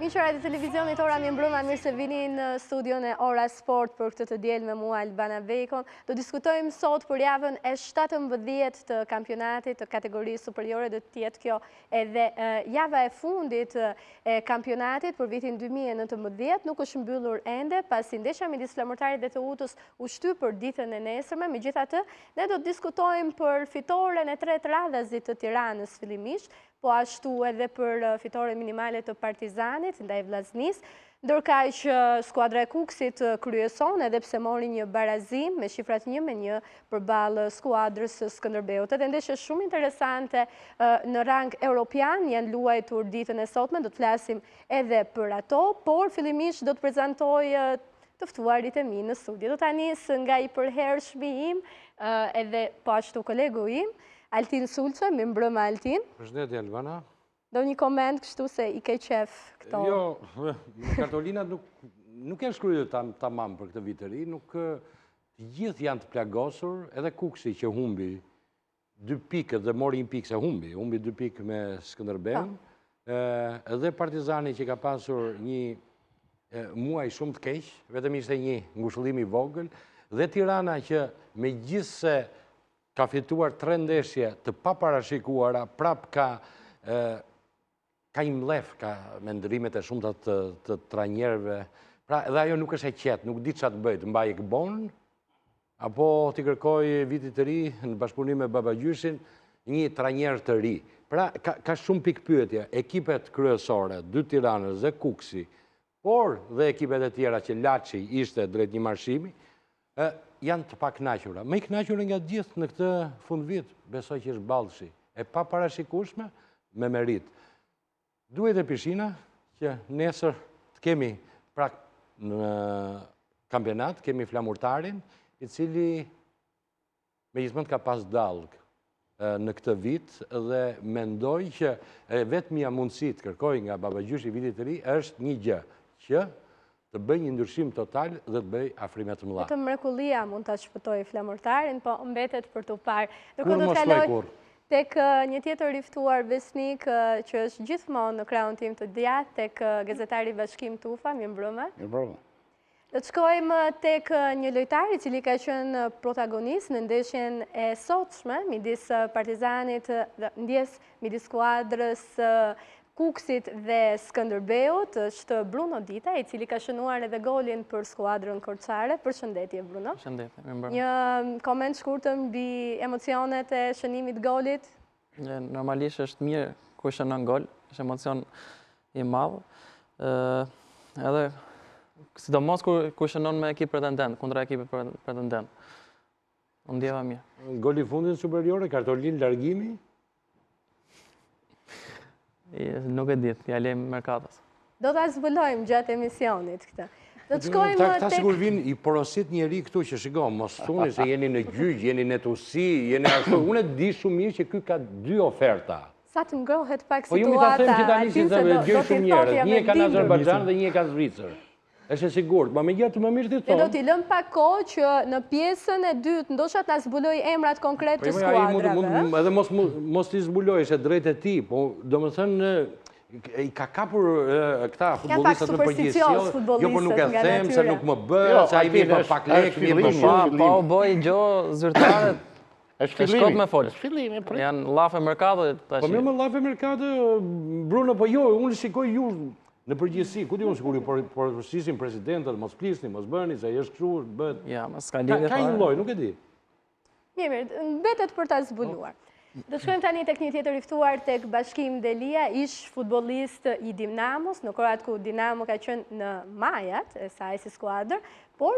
Miqëra e televizionit Ora, mi mbrëma, mirë se vini në studion e Ora Sport për këtë të diel me mua Albana Vekon. Do diskutojmë sot për javën e 17 të kampionatit të kategorisë superiore, do të jetë kjo edhe java e fundit e kampionatit për vitin 2019, nuk është mbyllur ende, pasi ndeshja midis Flamurtarit dhe të Utës u shty për ditën e nesërme. Megjithatë, ne do të diskutojmë për fitoren e 3 radhazit të Tiranës fillimisht, po ashtu edhe për fitore minimale të Partizanit ndaj Vllaznis, ndërkaq që skuadra e Kukësit kryeson edhe pse mori një barazim me shifrat 1-1 përballë skuadrës së Skënderbeut. Edhe ndeshje shumë interesante në rang europian janë luajtur ditën e sotme, do të flasim edhe për ato, por fillimisht do të prezantoj të ftuarit e mi në studio. Do ta nis nga i përhershmi im edhe po ashtu kolegu im, Altin Sulçe, mi mbrëma Altin. Përshëndetje Albana. Do një koment kështu se i ke qef këto? Jo, kartolinat nuk e shkruajë tamam për këtë vit të ri, nuk të gjithë janë të plagosur, edhe Kuksi që humbi 2 pikë dhe mori 1 pikë se humbi 2 pikë me Skënderbeun, edhe Partizani që ka pasur një muaj shumë të keq, vetëm ishte një ngushëllim i vogël, dhe Tirana që megjithse ka fituar 3 ndeshje të paparashikuara, prap ka i mlef, ka me ndërimet e shumta të trajnerëve. Pra edhe ajo nuk është e qetë, nuk di çfarë të bëjë, të mbajë këbon, apo t'i kërkoj vitit të ri në bashkëpunim me Babagjyshin një trajner të ri. Pra ka shumë pikë pyetje, ekipet kryesore, 2 Tiranës dhe Kuksi, por dhe ekipet e tjera që Laçi ishte drejt një marshimi, janë të pakënaqura. Më i kënaqur nga gjithë në këtë fund vit, besoj që është Ballshi, e paparashikueshme me merit. Duhet e Prishtina që nesër të kemi prak në kampionat, kemi Flamurtarin, i cili megjithmonë ka pas dallgë në këtë vit dhe mendoj që vetmja mundësi të kërkoj nga Babagjyshi vitit të ri është një gjë, që të bëj një ndryshim total dhe të bëj afrime të mëdha. Vetëm mrekullia mund ta shpëtojë Flamurtarin, po mbetet për tu parë. Kur mos kaloj tek një tjetër i ftuar besnik që është gjithmonë në krahun tim të djathtë, tek gazetari Bashkim Tufa, mi mbrëma. Mirëmbrëma. Do të shkojmë tek një lojtar i cili ka qenë protagonist në ndeshjen e sotshme midis Partizanit, ndjes midis skuadrës Kukësit dhe Skënderbeut, është Bruno Dita, i cili ka shënuar edhe golin për skuadrën korçare. Përshëndetje, Bruno. Përshëndetje, mi mbrëma. Një koment shkurtër mbi emocionet e shënimit golit? Normalisht është mirë kur shënon gol, është emocion i madh. Edhe sidomos kur shënon me ekip pretendent, kundra ekipit pretendent. Unë ndjeva mirë. Goli i fundit superiore, kartolin largimi? Nuk e ditë, ja lejmë merkatës. Do ta zbulojmë gjatë emisionit këtë. Do të shkojmë ta sigur vinë i porosit njeri këtu që shikon, mos thoni se jeni në gjyq, jeni në tusi, jeni ashtu. Unë e di shumë mirë që ky ka 2 oferta. Sa të ngrohet pak situata. Po ju më ta them që tani si të gjej shumë njerëz, një e ka në Azerbajxhan dhe një e ka në Zvicër. Është e sigurt, ma me gjatë më mirë ti thonë. Ne do t'i lëm pak kohë që në pjesën e dytë ndoshta ta zbuloj emrat konkret të skuadrave. Edhe mos t'i zbulojsh e drejt e ti, po domethënë i ka kapur këta futbollistët në përgjithësi. Jo, po nuk e them se nuk më bën, se ai mirë për pak lekë, mirë për shumë. Pa u boj gjë zyrtare. Është shkot me fol. Fillimi, prit. Janë llafe merkato tash. Po mirë më llafe merkato, Bruno, po jo, unë shikoj ju në përgjithësi, ku di unë sigur ju përfësisin presidentët, mos plisni, mos bëni, se është kështu, bëhet. Ja, mas ka lidhje fare. Ka një lloj, nuk e di. Mirë, mbetet për ta zbuluar. Do shkojmë tani tek një tjetër i ftuar, tek Bashkim Delia, ish futbollist i Dinamos, në kohët ku Dinamo ka qenë në majat e saj si skuadër, por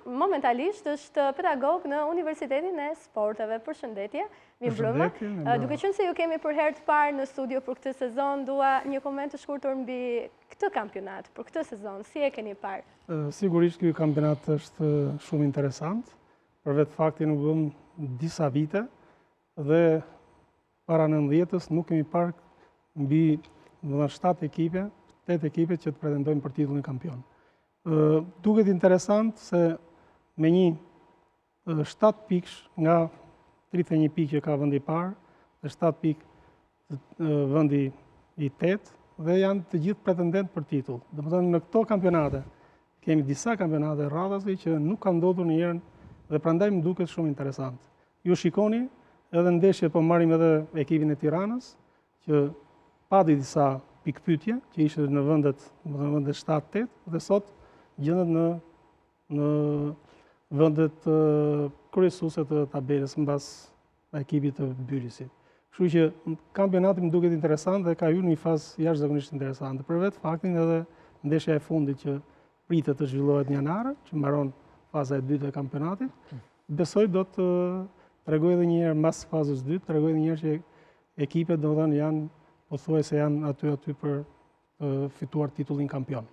momentalisht është pedagog në Universitetin e Sporteve. Përshëndetje, mi mbrëma. Duke qenë se ju kemi për herë të parë në studio për këtë sezon, dua një koment të shkurtër mbi këtë kampionat, për këtë sezon, si e keni parë? Sigurisht ky kampionat është shumë interesant, për vetë faktin u bëm disa vite dhe para 90-s nuk kemi parë mbi 7 ekipe, 8 ekipe që të pretendojnë për titullin kampion. Duket interesant se me një 7 pikësh nga 31 pikë që ka vendi i parë dhe 7 pikë vendi i 8, dhe janë të gjithë pretendent për titull. Domethënë në këto kampionate kemi disa kampionate radhasi që nuk kanë ndodhur njëherë dhe prandaj më duket shumë interesant. Ju shikoni edhe ndeshje, po marrim edhe ekipin e Tiranës, që pati disa pikpyetje që ishte në vendet 7-8 dhe sot gjendet në vendet kryesuese të tabelës mbas ekipit të Bylisit. Kështu që kampionati më duket interesant dhe ka hyrë në një fazë jashtëzakonisht interesante. Për vetë faktin edhe ndeshja e fundit që pritet të zhvillohet në janar, që mbaron faza e dytë e kampionatit, besoj do të tregoj edhe një herë mbas fazës dytë, tregoj edhe një herë që ekipet domethënë janë pothuajse janë aty për fituar titullin kampion.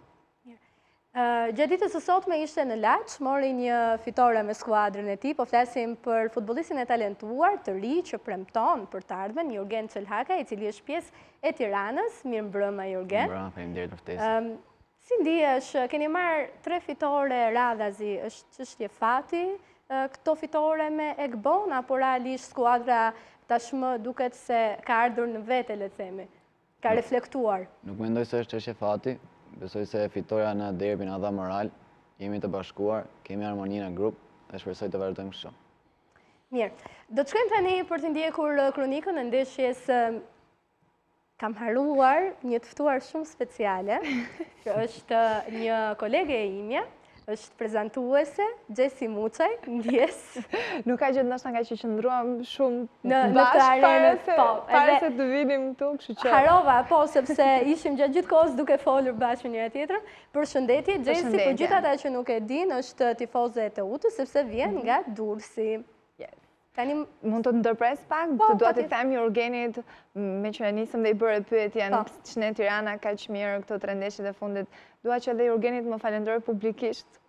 Gjatë ditës së sotme ishte në Laç, mori një fitore me skuadrën e tij, po flasim për futbollistin e talentuar, të ri që premton për të ardhmen, Jurgen Çelhaka, i cili është pjesë e Tiranës. Mirëmbrëma Jurgen. Mirëmbrëma, faleminderit për ftesën. Si ndihesh? Keni marrë 3 fitore radhazi, është çështje fati këto fitore me Egbon, apo realisht skuadra tashmë duket se ka ardhur në vete, le të themi, ka reflektuar? Nuk mendoj se është çështje fati. Besoj se fitoria në derbin na dha moral, jemi të bashkuar, kemi harmoni në grup dhe shpresoj të vazhdojmë kështu. Mirë, do të shkojmë tani për të ndjekur kronikën e ndeshjes. Kam haruar një të ftuar shumë speciale, që është një kolege e imja, është prezantuese, Gjesi Muçaj, ndjes. Nuk ka gjë ndoshta nga që qëndruam shumë në bashkë para se të vinim këtu, kështu që harova, po, sepse ishim gjatë gjithë kohës duke folur bashkë njëra tjetrën. Përshëndetje, Gjesi, për gjithë ata që nuk e din, është tifoze e të Utës, sepse vjen nga Durrësi. Mund të ndërpres pak, të dua të them Jurgenit, me që nisëm dhe i bërë pyetjen që ne Tirana kaq mirë këto 3 ndeshjet e fundit. Dua që edhe Jurgenit më falenderoj publikisht,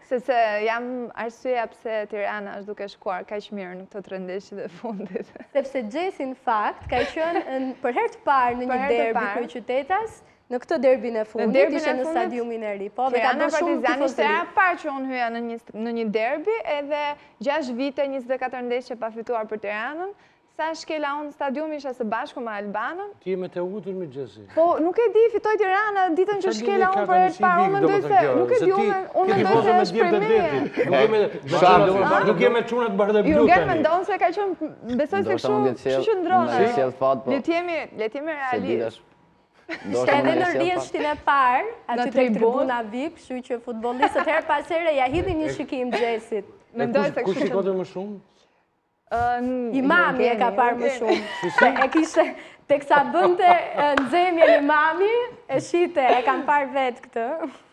sepse jam arsyeja pse Tirana është duke shkuar kaq mirë në këto 3 ndeshjet e fundit. Sepse Gjesi në fakt ka qenë për herë të parë në një derbi kryeqytetas. Në këtë derbin e fundit, ishe në stadiumin e ri. Tirana Partizani ishte era parë që unë hyja në një derbi, edhe 6 vite, 24 ndeshje pa fituar për Tiranën. Sa shkela unë stadiumi isha së bashku me Albanën. Ti me të Utën me Gjesi? Po, nuk e di, fitoj Tirana, ditën që shkela unë për herë të parë, unë mendoj se, nuk e di, unë mendoj se është premie. Nuk je me çunat bardhe blute. Jurgen mendon se ka qenë, besoj se kështu qëndrona. Le të jemi realistë. Ishte edhe në rrjeshtin e parë, aty tek tribuna VIP, kështu që futbollistët her pas here ja hidhin një shikim Gjesit. Kush shikote më shumë? Imami e ka parë më shumë. E kishte, teksa bënte nxemjen Imami, e shite, e kanë parë vetë këtë.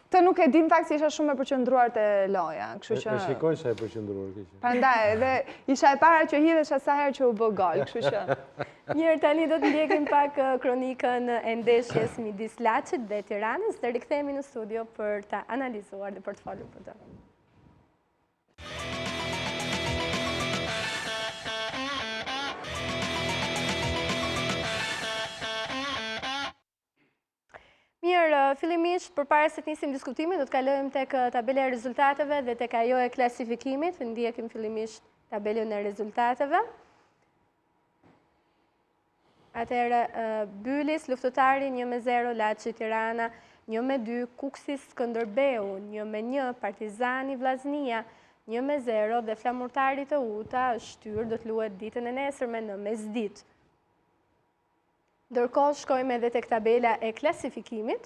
Të nuk e din fakt se isha shumë e përqendruar te loja, kështu që e shikoj sa e përqendruar kishte. Prandaj edhe isha e para që hidhesha sa herë që u bë gol, kështu që. Mirë, tani do të ndjekim pak kronikën e ndeshjes midis Laçit dhe Tiranës dhe rikthehemi në studio për ta analizuar dhe për të folur për të. Mirë, fillimisht, përpara se të nisim diskutimin, do të kalojmë tek tabela e rezultateve dhe tek ajo e klasifikimit. Ndjekim fillimisht tabelën e rezultateve. Atëherë, Bylis, Luftëtari, 1-0, Laçi Tirana, 1-2, Kuksi Skënderbeu, 1-1, Partizani Vllaznia, 1-0 dhe Flamurtari të Uta është shtyr, do të luhet ditën e nesërme në mesditë. Ndërkohë shkojmë edhe tek tabela e klasifikimit.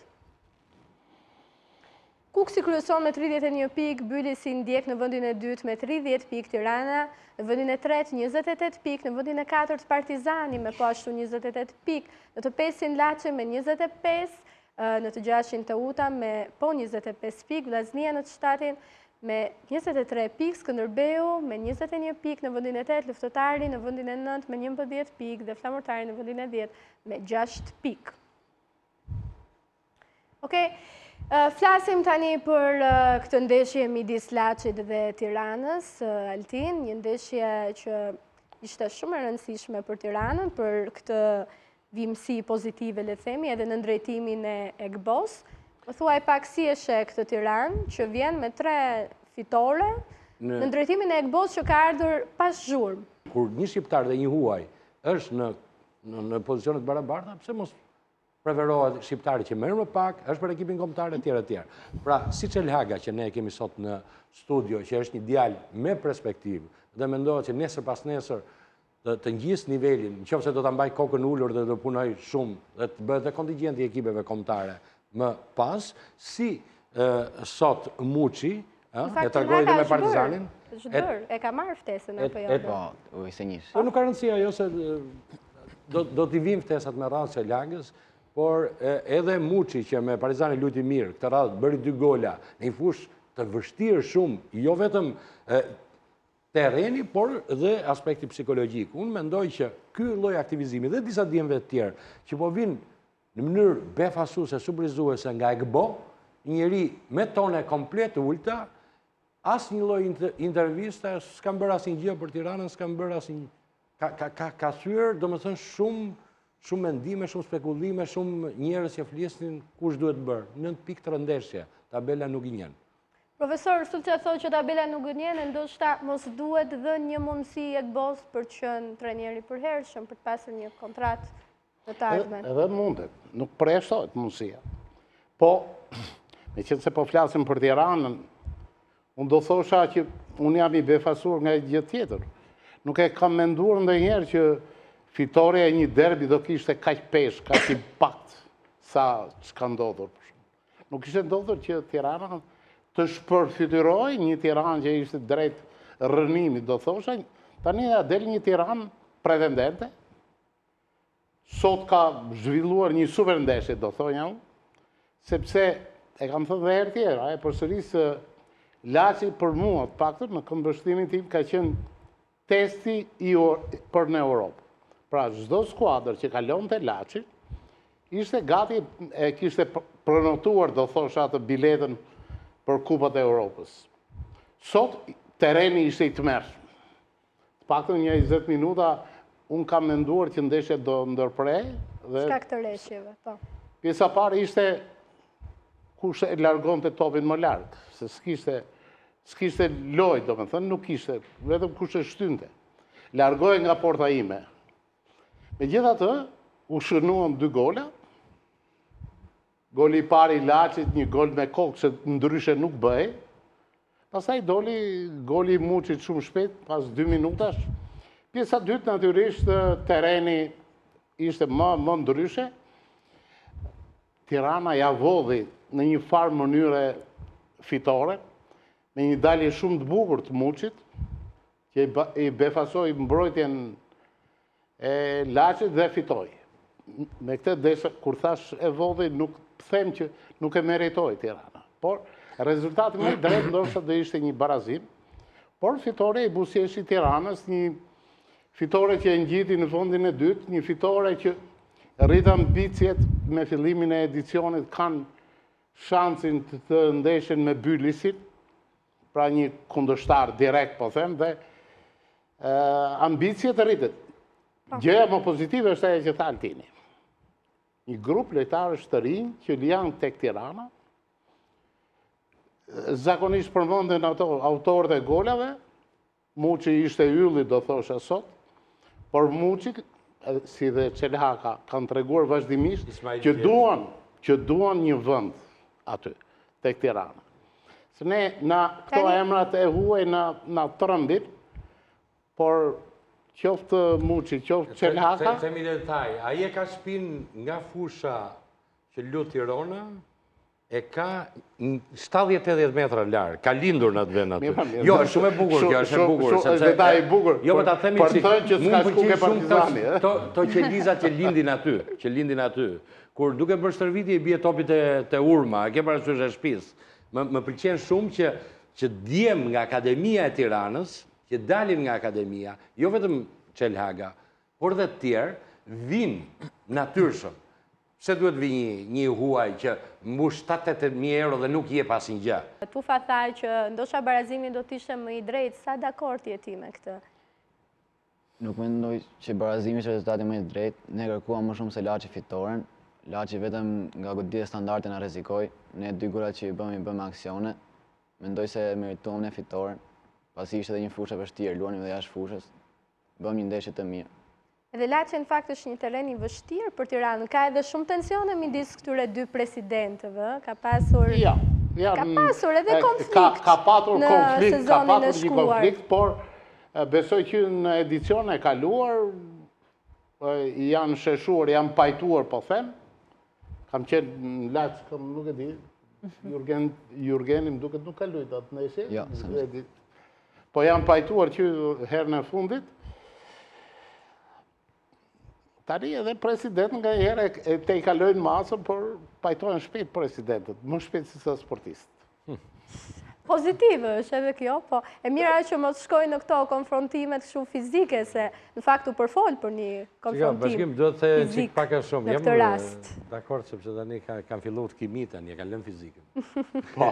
Kuksi kryeson me 31 pikë, Bylisi ndjek në vendin e dytë me 30 pikë, Tirana në vendin e tretë 28 pikë, në vendin e katërt Partizani me po ashtu 28 pikë, në të pesin Laçi me 25, në të gjashin të Uta me po 25 pikë, Vllaznia në të shtatin me 23 pikë, Skënderbeu me 21 pikë, në vendin e 8 Luftëtari në vendin e 9 me 11 pikë dhe Flamurtari në vendin e 10 me 6 pikë. Okej, flasim tani për këtë ndeshje midis Laçit dhe Tiranës, Altin, një ndeshje që ishte shumë e rëndësishme për Tiranën, për këtë vimësi pozitive, le të themi, edhe në ndrejtimin e Egbos. Më thuaj pak si e sheh këtë Tiranë që vjen me 3 fitore në drejtimin e Egbos që ka ardhur pas zhurmë. Kur një shqiptar dhe një huaj është në pozicionet barabarta, pse mos preferohet shqiptari që merr më pak, është për ekipin kombëtar etj etj. Pra, si Çelhaga që ne kemi sot në studio, që është një djalë me perspektivë, dhe mendohet që nesër pas nesër të ngjisë nivelin, nëse do ta mbaj kokën ulur dhe do punoj shumë dhe të bëhet dhe kontingjenti i ekipeve kombëtare më pas, si sot Muçi, e tregoi dhe me Partizanin. E ka marrë ftesën apo jo? Po, ishte njësh. Po nuk ka rëndësi ajo se do t'i vinë ftesat me radhë Çelhagës, por edhe Muçi që me Partizanin luajti mirë, këtë radhë bëri 2 gola në një fushë të vështirë shumë, jo vetëm terreni, por dhe aspekti psikologjik. Unë mendoj që ky lloj aktivizimi dhe disa djemve të tjerë që po vinë në mënyrë befasuese, surprizuese nga EGBO, një njeri me tone komplet ulta, asnjë lloj intervista s'kam bërë asnjë gjë për Tiranën, s'kam bërë asnjë ka thyer, domethënë shumë mendime, shumë spekullime, shumë njerëz që flisnin kush duhet bërë. 9 pikë të rëndeshje, tabela nuk i njeh. Profesor, sot që thotë që tabela nuk gënjen, ndoshta mos duhet dhe një mundësi EGBO-s për të qenë trajner i përhershëm, për të pasur një kontratë në të ardhmen. Edhe mundet, nuk përjashtohet mundësia. Po, me qenë se po flasim për Tiranën, unë do thosha që unë jam i befasur nga gjë tjetër. Nuk e kam menduar ndonjëherë që fitoria e një derbi do kishte kaq peshë, kaq impakt sa ç'ka ndodhur. Nuk ishte ndodhur që Tirana të shpërfytyroj një Tiranë që ishte drejt rënimit, do thosha, tani ja del një Tiranë pretendente. Sot ka zhvilluar një super ndeshje, do thonja unë, sepse e kam thënë dhe herë tjera, e përsërisë Laçi për mua, të paktën në këmbështimin tim ka qenë testi për në Europë. Pra, çdo skuadër që kalonte Laçi ishte gati e kishte pronotuar, do thosha, atë biletën për Kupat e Europës. Sot terreni ishte i tmerrshëm. Të paktën një 20 minuta unë kam menduar që ndeshja do ndërprej dhe shkak të rreshjeve, po. Pjesa parë ishte kush e largonte topin më larg, se s'kishte lojë, domethënë nuk kishte, vetëm kush e shtynte. Largohej nga porta ime. Megjithatë, u shënuan 2 gola. Goli i parë i Laçit, një gol me kokë, se ndryshe nuk bëhej. Pastaj doli goli i Muçit shumë shpejt, pas 2 minutash. Pjesa dytë, natyrisht, terreni ishte më ndryshe. Tirana ja vodhi në një farë mënyre fitore, me një dalje shumë të bukur të Muçit, që i befasoi mbrojtjen e Laçit dhe fitoi. Me këtë desha, kur thash e vodhi, nuk them që nuk e meritoi Tirana. Por rezultati më i drejtë ndoshta do ishte një barazim, por fitore i buzëqeshit Tiranës, një fitore që e ngjiti në fundin e dytë, një fitore që rrit ambicjet me fillimin e edicionit kanë shansin të ndeshen me Bylisin, pra një kundërshtar direkt, po them, dhe ambicjet rritet. Gjëja më pozitive është ajo që tha Altini. Një grup lojtarësh të rinj që janë tek Tirana, zakonisht përmenden autorët e golave, Muçi ishte ylli, do thosha sot, por Muçi, si dhe Çelhaka, kanë treguar vazhdimisht që duan një vend aty, tek Tirana. Se ne, këto emrat e huaj na trëmbin, por qoftë Muçi, qoftë Çelhaka. Themi detaj, ai e ka shpin nga fusha që lut Tirana, e ka 70-80 metra larg, ka lindur në atë vend aty. Jo, është shumë e bukur kjo, është e bukur. Është detaj i bukur, jo, ta themi për thënë që s'ka shku ke Partizani. To qelizat që lindin aty, kur duke bërë stërvitje i bie topi te urma, e ke parasysh e shtëpisë. Më pëlqen shumë që djem nga Akademia e Tiranës, që dalin nga Akademia, jo vetëm Çelhaga, por dhe të tjerë, vinë natyrshëm. Pse duhet vi një huaj që mbush 7-8.000 euro dhe nuk jep asnjë gjë? Tufa tha që ndoshta barazimi do të ishte më i drejtë, sa dakord je ti me këtë? Nuk mendoj që barazimi është rezultati më i drejtë, ne kërkuam më shumë se Laçi fitoren. Laçi vetëm nga goditja standarde na rrezikoi, ne 2 golat që i bëm aksione. Mendoj se merituam ne fitoren, pasi ishte edhe një fushë e vështirë, luanim edhe jashtë fushës. Bëm një ndeshje të mirë. Edhe Laçi në fakt është një terren i vështirë për Tiranën. Ka edhe shumë tensione midis këtyre dy presidentëve, ka pasur edhe konflikt. Ka patur në konflikt, ka sezonin e patur një shkuar. konflikt, por besoj që në edicion e kaluar janë sheshuar, janë pajtuar, po them. Kam qenë në Laç, nuk e di. Jurgeni më duket nuk ka luajtur atë nesër. Jo, po janë pajtuar që herën e fundit. Tani edhe president nga herë te i kalojnë masën, por pajtojnë shpejt presidentët, më shpejt se sa sportistët. Pozitive është edhe kjo, po e mira që mos shkojnë në këto konfrontimet kështu fizike, se në fakt u përfol për një konfrontim fizik në këtë rast. Dakor, sepse tani kanë filluar kimi tani, kanë lënë fizikën. Po.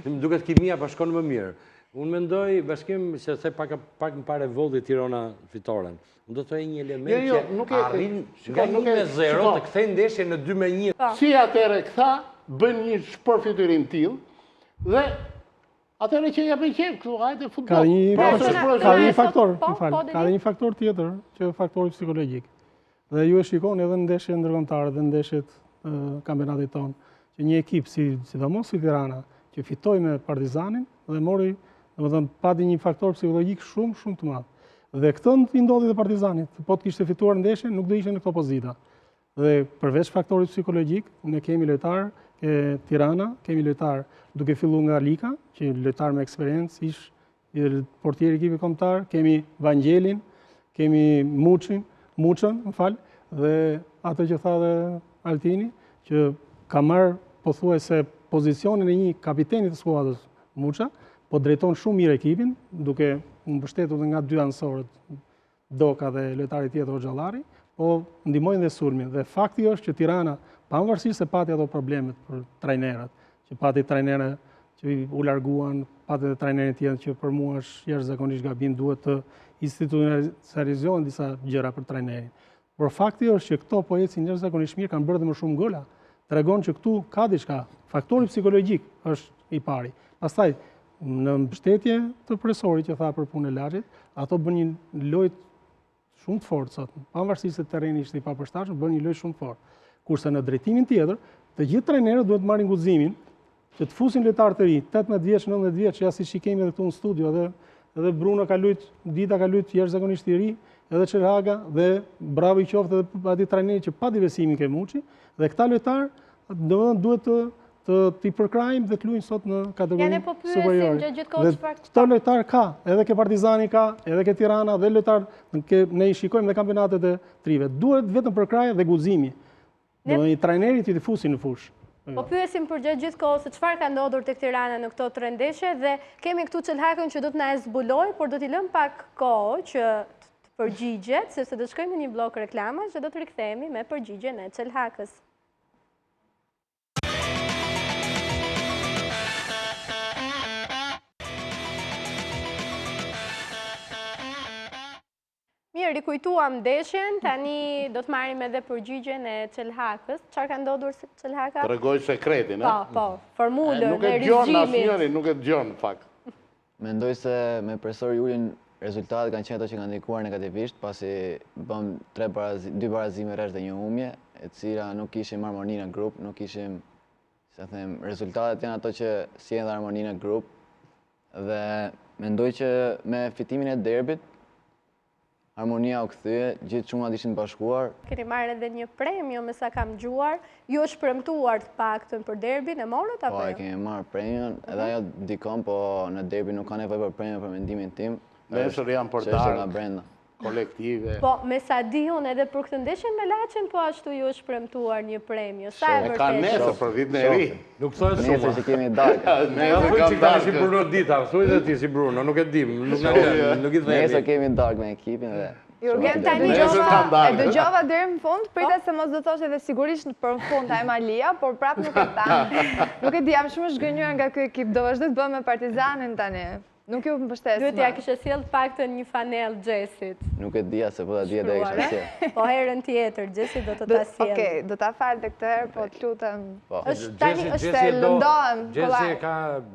Më duket kimia pa shkon më mirë. Unë mendoj, Bashkim, që se pak më pare volli Tirana fitoren. Unë do të thoj një element që arrin nga 1-0 të kthejnë ndeshje në 2-1. Si atëre këta bën një shpërfytyrim tillë dhe atëre që japin qejf këtu, hajde futboll. Ka një faktor, ka një faktor tjetër, që është faktori psikologjik. Dhe ju e shikoni edhe në ndeshjet ndërkombëtare dhe ndeshjet kampionatit tonë, që një ekip sidomos si Tirana, që fitoi me Partizanin dhe mori, domethënë pati një faktor psikologjik shumë të madh. Dhe këtë i ndodhi dhe Partizanit. Po të kishte fituar ndeshjen, nuk do ishte në këto pozita. Dhe përveç faktorit psikologjik, ne kemi lojtar ke Tirana, kemi lojtar duke filluar nga Lika, që lojtar me eksperiencë, ish portier ekipi kombëtar, kemi Vangelin, kemi Muçën, dhe atë që tha dhe Altini, që ka marrë pothuajse pozicionin e një kapitenit të skuadrës, Muça, po drejton shumë mirë ekipin, duke mbështetur dhe nga dy anësorët, Doka dhe lojtari tjetër Xhallari, po ndihmojnë dhe sulmin. Dhe fakti është që Tirana, pavarësisht se pati ato problemet për trajnerët, që pati trajnerë që u larguan, pati dhe trajnerin tjetër që për mua është jashtëzakonisht gabim, duhet të institucionalizohen disa gjëra për trajnerin. Por fakti është që këto po ecin jashtëzakonisht mirë, kanë bërë dhe më shumë gola. Tregon që këtu ka diçka. Faktori psikologjik është i pari. Pastaj në mbështetje të profesorit që tha për punën e Laçit, ato bën një lojë shumë të fortë sot. Pavarësisht se terreni ishte i papërshtatshëm, bën një lojë shumë të fortë. Kurse në drejtimin tjetër, të gjithë trajnerët duhet të marrin guximin që të fusin lojtarë të ri, 18 vjeç, 19 vjeç, ja siç i kemi edhe këtu në studio, edhe Bruno ka luajt, Dita ka luajt jashtëzakonisht i ri, edhe Çelhaga dhe bravo i qoftë edhe atij trajneri që pati besimin ke Muçi, dhe këta lojtarë domethënë duhet të përkrajmë dhe të luajnë sot në kategorinë superiore. Dhe këto lojtarë ka, edhe ke Partizani ka, edhe ke Tirana, dhe lojtarë, ne i shikojmë dhe kampionatet e trive. Duhet vetëm përkrajë dhe guximi. Domethënë i trajnerit që të fusin në fushë. Po pyesim për gjithë kohës se çfarë ka ndodhur tek Tirana në këto 3 ndeshje dhe kemi këtu Çelhakën që do të na zbulojë, por do t'i lëm pak kohë që të përgjigjet, sepse do të shkojmë në një blok reklamash dhe do të rikthehemi me përgjigjen e Çelhakës. Mirë, rikujtuam ndeshjen, tani do të marrim edhe përgjigjen e Çelhakës. Çfarë ka ndodhur Çelhaka? Tregoj sekretin, a? Po, formulën e rizgjimit. Nuk e dëgjon asnjëri, nuk e dëgjon në fakt. Mendoj se me profesor Julin rezultatet kanë qenë ato që kanë ndikuar negativisht, pasi bëm 2 barazime rresht dhe 1 humje, e cila nuk kishim harmoni në grup, nuk kishim, se them, rezultatet janë ato që sjellin harmoni në grup, dhe mendoj që me fitimin e derbit harmonia u kthye, gjithë çunat ishin bashkuar. Keni marrë edhe një premio me sa kam dëgjuar. Ju është premtuar të paktën për derbin, e morët apo jo? Po, e kemi marrë premion, edhe ajo dikon, po në derbi nuk ka nevojë për premio për mendimin tim. Nesër janë për darkë, kolektive. Po, me sa di unë edhe për këtë ndeshje me Laçin, po ashtu ju është premtuar një premio. Sa e vërtetë? Ka nesër për ditën e ri. Nuk thonë shumë. Nesër që kemi darkë. Nesër kam darkë. Si Bruno Dita, thuaj dhe ti si Bruno, nuk e dim, nuk i themi. Nesër kemi darkë me ekipin dhe Jurgen, tani dëgjova deri në fund, pritet se mos do thosh edhe sigurisht për fund ta Emalia, por prap nuk e tha. Nuk e di, jam shumë zgënjur nga ky ekip, do vazhdoj të bëj me Partizanin tani. Nuk ju mbështes. Duhet ja kishe sjell paktën një fanell Xhesit. Nuk e dija se po ta dija deri kisha sjell. Po herën tjetër Xhesi do të ta sjell. Okej, do ta fal tek këtë herë, po të lutem. Tani është lëndohem. Xhesi ka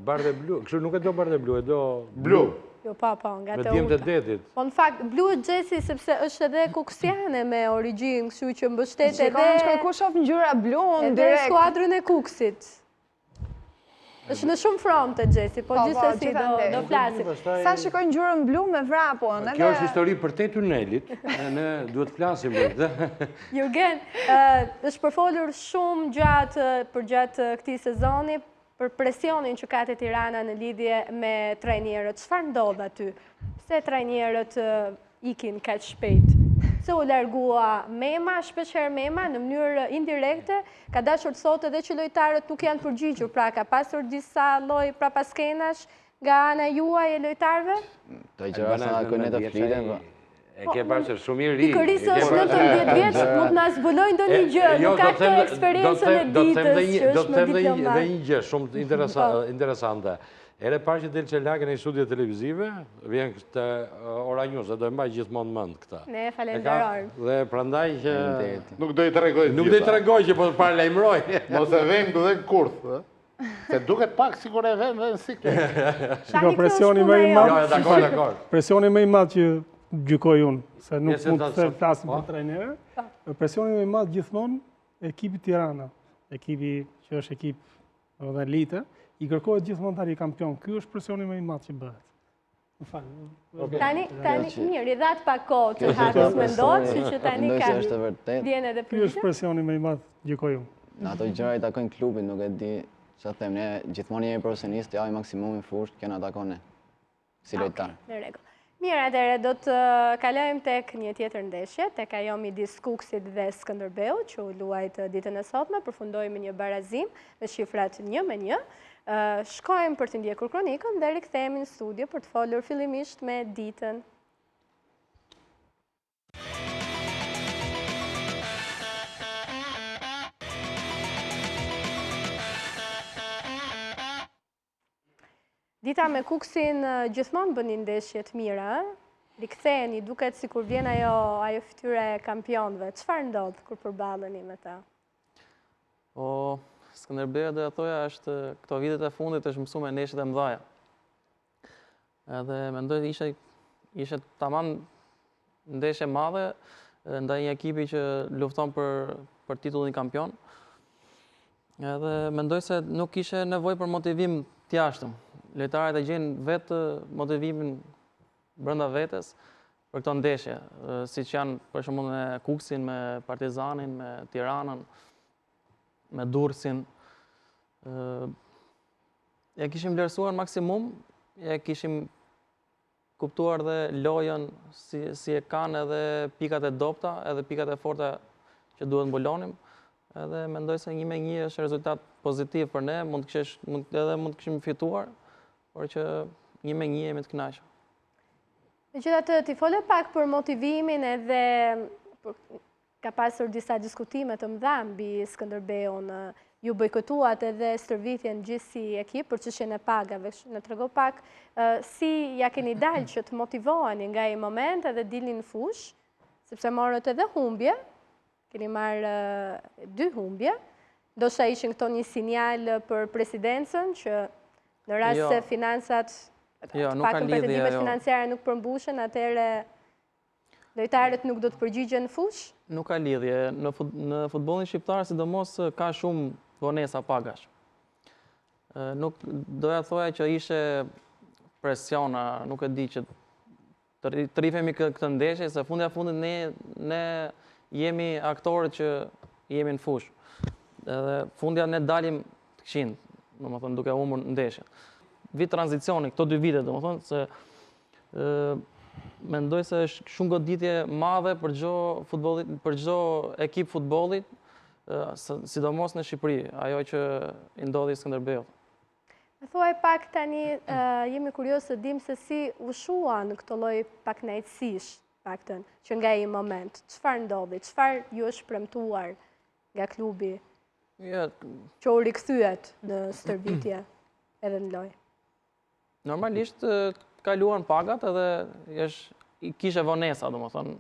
bardhë blu, kështu nuk e do bardhë blu, e do blu. Jo, pa, nga Me të djemë të ulta. detit. Po në fakt, bluet gjesi sepse është edhe kuksiane me origjinë, kështu që mbështet edhe... Shikon, ku shof ngjyra blu, unë Edhe direkt. skuadrën e Kuksit. është në shumë fronte gjesi, po gjithsesi do flasim. Sa shikoj ngjyrën blu me vrapon. Kjo është histori për te tunelit, ne duhet të flasim për këtë. Jurgen, është përfolur shumë për gjatë këtij sezoni për presionin që ka te Tirana në lidhje me trajnerët. Çfarë ndodh aty? Pse trajnerët ikin kaq shpejt? Se u largua Mema, shpeshherë Mema, në mënyrë indirekte, ka dashur të thotë edhe që lojtarët nuk janë përgjigjur, pra ka pasur disa lloj prapaskenash nga ana juaj e lojtarëve? Të gjëra sa koneta fliten, E ke parë që shumë i ri. Pikërisht është 19 vjeç, nuk na zbuloj ndonjë gjë, nuk ka këtë eksperiencën e ditës që është më diplomat. Dhe një gjë shumë interesante. Ere parë që del Çelakën në studio televizive, vjen këtë Ora News, dhe do e mbaj gjithmonë mend këta. Ne falenderoj. Dhe prandaj që... Nuk do i tregoj gjitha. Nuk do i tregoj që po para lajmëroj. Mos e vem du dhe kurth. Se duket pak sikur e vem dhe në siklet. Shiko, presioni më i madh. Jo, dakor. Presioni më i madh që gjykoj unë, se nuk mund të flasim për trajnerë. Presioni më i madh gjithmonë ekipi Tirana, ekipi që është ekip dhe elite, i kërkohet gjithmonë tani kampion. Ky është presioni më i madh që bëhet. Më fal. Tani mirë, i dhat pak kohë të hatës mendohet, si që tani ka. Është vërtet. Vjen edhe Ky është presioni më i madh, gjykoj unë. Në ato gjëra i takojnë klubit, nuk e di çfarë them, ne gjithmonë jemi profesionistë, javi maksimumin fushë, kjo na takon ne si lojtar. Në rregull. Mirë, atëherë do të kalojmë tek një tjetër ndeshje, tek ajo midis Kuksit dhe Skënderbeu, që u luajt ditën e sotme, përfundoi me një barazim me shifrat 1-1. Shkojmë për të ndjekur kronikën dhe rikthehemi në studio për të folur fillimisht me Ditën. Dita me Kuksin gjithmonë bën një ndeshje të mira, riktheheni, duket sikur vjen ajo fytyra e kampionëve. Çfarë ndodh kur përballeni me ta? Po, Skënderbeu do të thoja është këto vitet e fundit është mësuar me ndeshjet e mëdha. Edhe mendoj të ishte tamam ndeshje e madhe ndaj një ekipi që lufton për titullin kampion. Edhe mendoj se nuk kishte nevojë për motivim të jashtëm. Lojtarët e gjenë vetë motivimin brenda vetes për këto ndeshje, siç janë për shembull me Kuksin, me Partizanin, me Tiranën, me Durrësin. Ja kishim vlerësuar maksimum, ja kishim kuptuar dhe lojën si e kanë edhe pikat e dobta, edhe pikat e forta që duhet mbulonim. Edhe mendoj se 1-1 është rezultat pozitiv për ne, mund të kishim fituar, por që 1-1 jemi të kënaqur. Megjithatë, ti fole pak për motivimin edhe ka pasur disa diskutime të mëdha mbi Skënderbeun. Ju bojkotuat edhe stërvitjen gjithë si ekip për çështjen e pagave. Në trego pak si ja keni dalë që të motivoheni nga ai moment edhe dilni në fushë, sepse morët edhe humbje, keni marrë 2 humbje. Ndoshta ishin këto një sinjal për presidencën që në rast se finansat, pakën pretendimet financiare nuk përmbushen, atëherë lojtarët nuk do të përgjigjen në fushë? Nuk ka lidhje. Në futbollin shqiptar, sidomos ka shumë vonesa pagash. Nuk doja të thoja që ishte presiona, nuk e di që të rifemi këtë ndeshje, se fundja fundit ne jemi aktorët që jemi në fushë. Edhe fundja ne dalim të këqind, domethënë duke humbur ndeshjen. Vit tranzicioni, këto 2 vite, domethënë se mendoj se është shumë goditje madhe për çdo ekip futbollit, sidomos në Shqipëri, ajo që i ndodhi Skënderbeut. Më thuaj pak tani, jemi kurioz të dim se si u shuan këto lloj pakënaqësish, paktën, që nga ai moment. Çfarë ndodhi? Çfarë ju është premtuar nga klubi? Që u rikthyet në stërvitje edhe në lojë. Normalisht kaluan pagat edhe kishe vonesa, domethënë.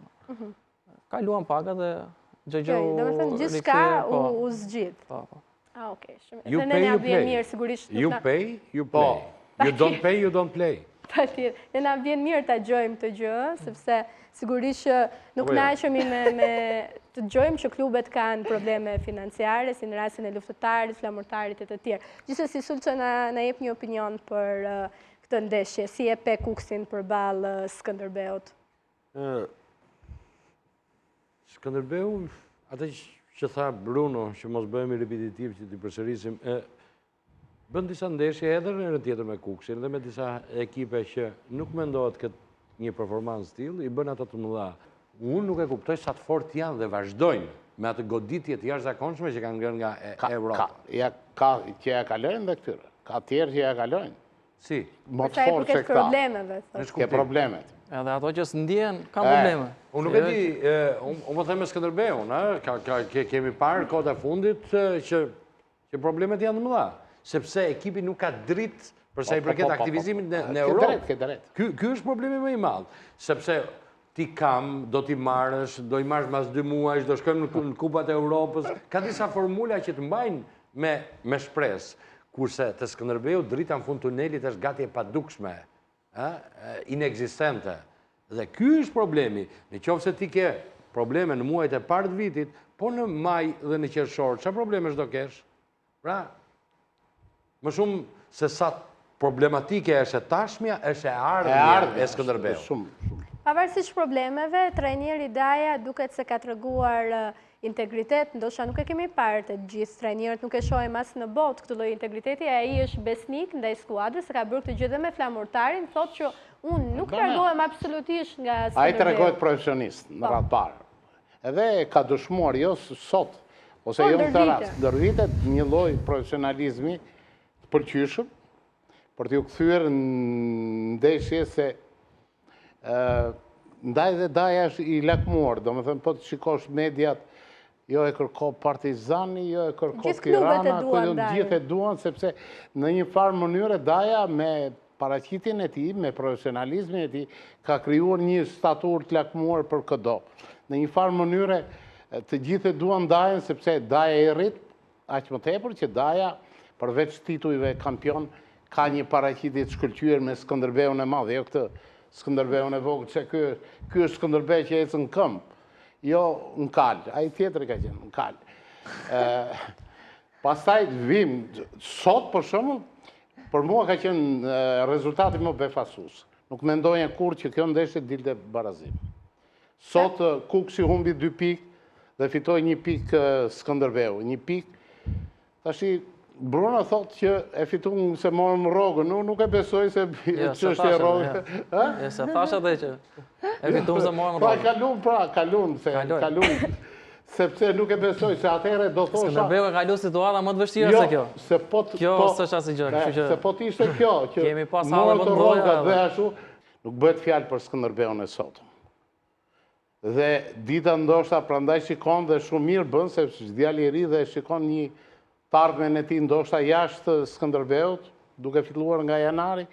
Kaluan pagat dhe gjë domethënë gjithçka u zgjidh. Po. Okej, shumë. You pay, you play. Mirë, sigurisht. You pay, you play. You don't pay, you don't play. Patjetër. Ne na vjen mirë ta dëgjojmë këtë gjë, sepse sigurisht që nuk naqemi me të dëgjojmë që klubet kanë probleme financiare, si në rastin e luftëtarit, flamurtarit e të tjerë. Gjithsesi, Sulço na jep një opinion për këtë ndeshje, si e pe Kuksin përballë Skënderbeut? Skënderbeu, atë që tha Bruno, që mos bëhemi repetitiv, që t'i përsërisim, bën disa ndeshje edhe në tjetër me Kuksin dhe me disa ekipe që nuk mendohet këtë një performancë tillë, i bën ato të mëdha. Unë nuk e kuptoj sa të fort janë dhe vazhdojnë me atë goditje të jashtëzakonshme që kanë ngrënë nga Europa. Që ja kalojnë dhe këtyre. Ka tjerë që ja kalojnë. Si? Më të fortë se këta. Problemeve. Ke problemet. Edhe ato që s'ndjen, kanë probleme. Unë nuk e di, unë më them me Skënderbeun, kemi parë kohët e fundit që problemet janë të mëdha, sepse ekipi nuk ka dritë përsa i përket aktivizimit në Europë. Ky është problemi më i madh, sepse ti do t'i marrësh, do i marrësh mas 2 muajsh, do shkojmë në kupat e Europës, ka disa formula që të mbajnë me shpresë, kurse të Skënderbeu drita në fund tunelit është gati e padukshme, inexistente. Dhe ky është problemi. Në qoftë se ti ke probleme në muajt e parë të vitit, po në maj dhe në qershor, çfarë probleme do kesh? Pra, më shumë se sa problematike është e tashmja, është e ardhmja e Skënderbeut. Pavarësisht problemeve, trajneri Daja duket se ka treguar integritet, ndoshta nuk e kemi parë të gjithë trajnerët, nuk e shohim as në botë këtë lloj integriteti, ai është besnik ndaj skuadrës, ka bërë këtë gjë dhe me flamurtarin, thotë që unë nuk largohem absolutisht nga Skënderbeu. Ai tregohet profesionist në radhë parë. Edhe ka dëshmuar jo sot, ose jo në këtë rast, ndër vitet një lloj profesionalizmi të pëlqyeshëm për t'u kthyer në ndeshje se ndaj dhe Daja është i lakmuar, domethënë po të shikosh mediat, jo e kërko Partizani, jo e kërko Tirana, gjithë e duan, sepse në një farë mënyrë Daja me paraqitjen e tij, me profesionalizmin e tij, ka krijuar një statur të lakmuar për çdo. Në një farë mënyrë të gjithë e duan Dajën, sepse Daja i rrit aq më tepër që Daja, përveç titujve kampion, ka një paraqitje të shkëlqyer me Skënderbeun e madh, jo këtë Skënderbeun e vogël, që ky është Skënderbeu që ecën në këmbë, jo në kalë, ai tjetri ka qenë në kalë. Pastaj vim, sot për shembull, për mua ka qenë rezultati më befasues. Nuk mendoja kurrë që kjo ndeshje dilte barazim. Sot Kuksi humbi 2 pikë dhe fitoi 1 pikë Skënderbeu, 1 pikë. Tashi Bruno thotë që e fituam se morëm rrogën, nuk e besoj se ç'është e rrogën. Se thash atë që e fituam se morëm rrogën. Kalum. Sepse nuk e besoj se atëherë do thosha. Skënderbeu ka kaluar situata më të vështira se kjo. Kjo s'është asnjë gjë, kështu që se po të ishte kjo që kemi pas hallë vend goja dhe ashtu, nuk bëhet fjalë për Skënderbeun e sotëm. Dhe dita ndoshta prandaj shikon dhe shumë mirë bën sepse djali i ri dhe shikon një ardhmen e tij ndoshta jashtë Skënderbeut, duke filluar nga janari,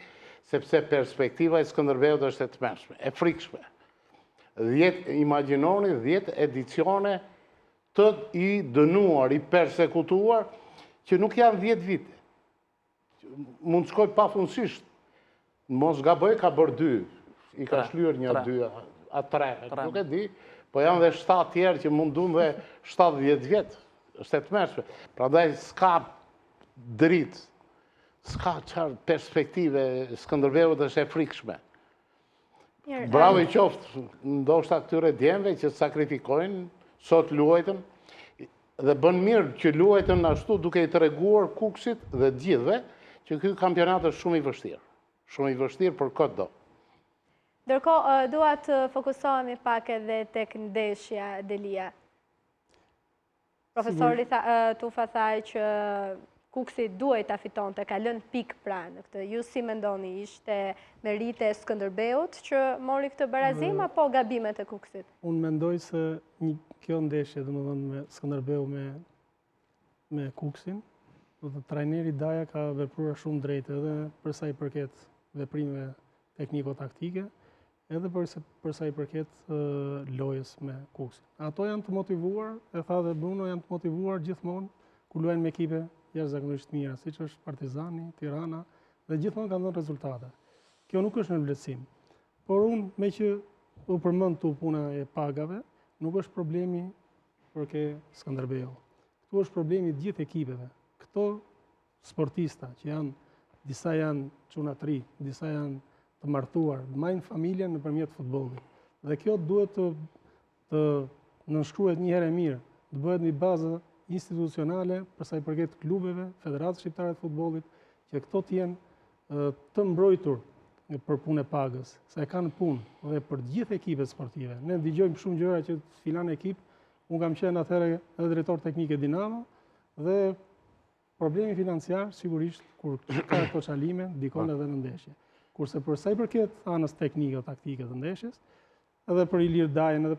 sepse perspektiva e Skënderbeut është e tmerrshme, e frikshme. Imagjinoni 10 edicione të i dënuar, i persekutuar, që nuk janë 10 vite. Mund të shkoj pafundësisht. Mos gaboj, ka bërë 2. I ka shlyer 1, 2, a 3. Nuk e di, po janë dhe 7 tjerë që mundun dhe 70 vjetë. Është e tmerrshme. Prandaj s'ka dritë, s'ka çfarë perspektive, Skënderbeut është e frikshme. Bravo i qoftë, ndoshta këtyre djemve që sakrifikojnë, sot luajtën, dhe bën mirë që luajtën ashtu duke i treguar Kuksit dhe gjithëve që ky kampionat është shumë i vështirë. Shumë i vështirë për çdo. Ndërkohë, dua të fokusohemi pak edhe tek ndeshja Delia. Profesori Tufa tha që Kuksi duhet ta fitonte, ka lënë pikë pra në këtë. Ju si mendoni, ishte merite e Skënderbeut që mori këtë barazim apo gabimet e Kuksit? Unë mendoj se kjo ndeshje, domethënë me Skënderbeu me Kuksin, trajneri Daja ka vepruar shumë drejt edhe për sa i përket veprimeve tekniko-taktike, edhe për sa i përket lojës me Kuksin. Ato janë të motivuar, e tha dhe Bruno, janë të motivuar gjithmonë kur luajnë me ekipe jashtëzakonisht mira, siç është Partizani, Tirana, dhe gjithmonë kanë dhënë rezultate. kjo nuk është në vlerësim. Por unë, me që u përmend tu puna e pagave, nuk është problemi për ke Skënderbeu. Këtu është problemi të gjithë ekipeve. Këto sportista që janë, disa janë çuna të ri, disa janë të martuar, majnë familjen nëpërmjet futbollit. Dhe kjo duhet të nënshkruhet një herë e mirë, të bëhet një bazë institucionale për sa i përket klubeve, Federatës Shqiptare të Futbollit, që këto të jenë të mbrojtur për punë e pagës, se e kanë punë dhe për gjithë ekipet sportive. Ne dëgjojmë shumë gjëra që filan ekip, unë kam qenë atëherë edhe drejtor teknik e Dinamo, dhe problemi financiar, sigurisht, kur ka këto çalime, dikon edhe në ndeshje. Kurse për sa i përket anës teknike o taktike të ndeshjes, edhe për Ilir Dajën, edhe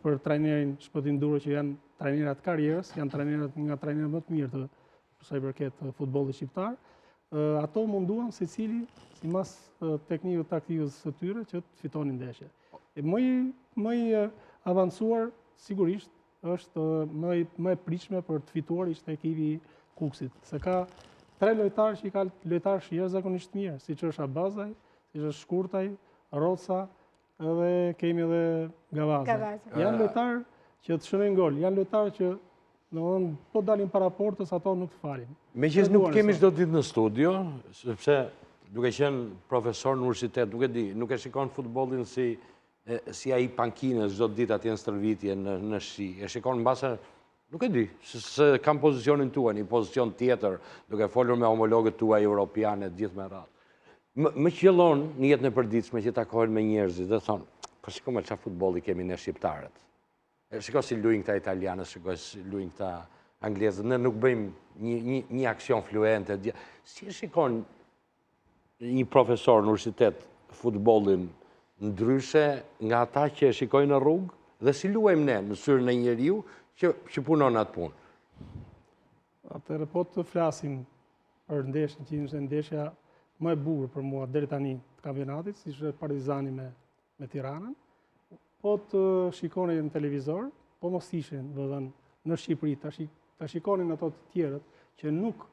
për trajnerin Shpëtim Duro, që janë trajnerat karrierës, janë nga trajnerat më të mirë të për sa i përket futbollit shqiptar, ato munduan secili, sipas teknikës taktikës së tyre, që të fitonin ndeshje. Më i avancuar, sigurisht, është më e pritshme për të fituar ishte ekipi i Kukësit, se ka 3 lojtarë që i ka lojtarë që jashtëzakonisht mirë, siç është Abazaj, siç është Shkurtaj, Roca, edhe kemi edhe Gavaza. Janë lojtarë që të shënojnë gol, janë lojtarë që po dalin para portës, ato nuk të falin. Meqenëse nuk kemi çdo ditë në studio, sepse duke qenë profesor në universitet, nuk e di, nuk e shikon futbollin si ai pankinës çdo ditë atje në stërvitje në shi. E shikon mbase, nuk e di, se kam pozicionin tuaj, një pozicion tjetër, duke folur me homologët tuaj europiane gjithë me radhë. Më qëllon në jetën e përditshme që takohen me njerëzit dhe thonë, po shikoj me çfarë futbolli kemi ne shqiptarët. Shikoj si luajnë këta italianët, shikoj si luajnë këta anglezët, ne nuk bëjmë një aksion fluente. Si e shikon një profesor në universitet futbollin ndryshe nga ata që e shikojnë në rrugë, dhe si luajmë ne në syrën e njeriu që punon atë punë? Atëherë po të flasim për ndeshjen që ishte ndeshja më e bukur për mua deri tani të kampionatit, si ishte Partizani me Tiranën, po të shikonin në televizor, po mos ishin në Shqipëri, ta shikonin ato të tjerët që nuk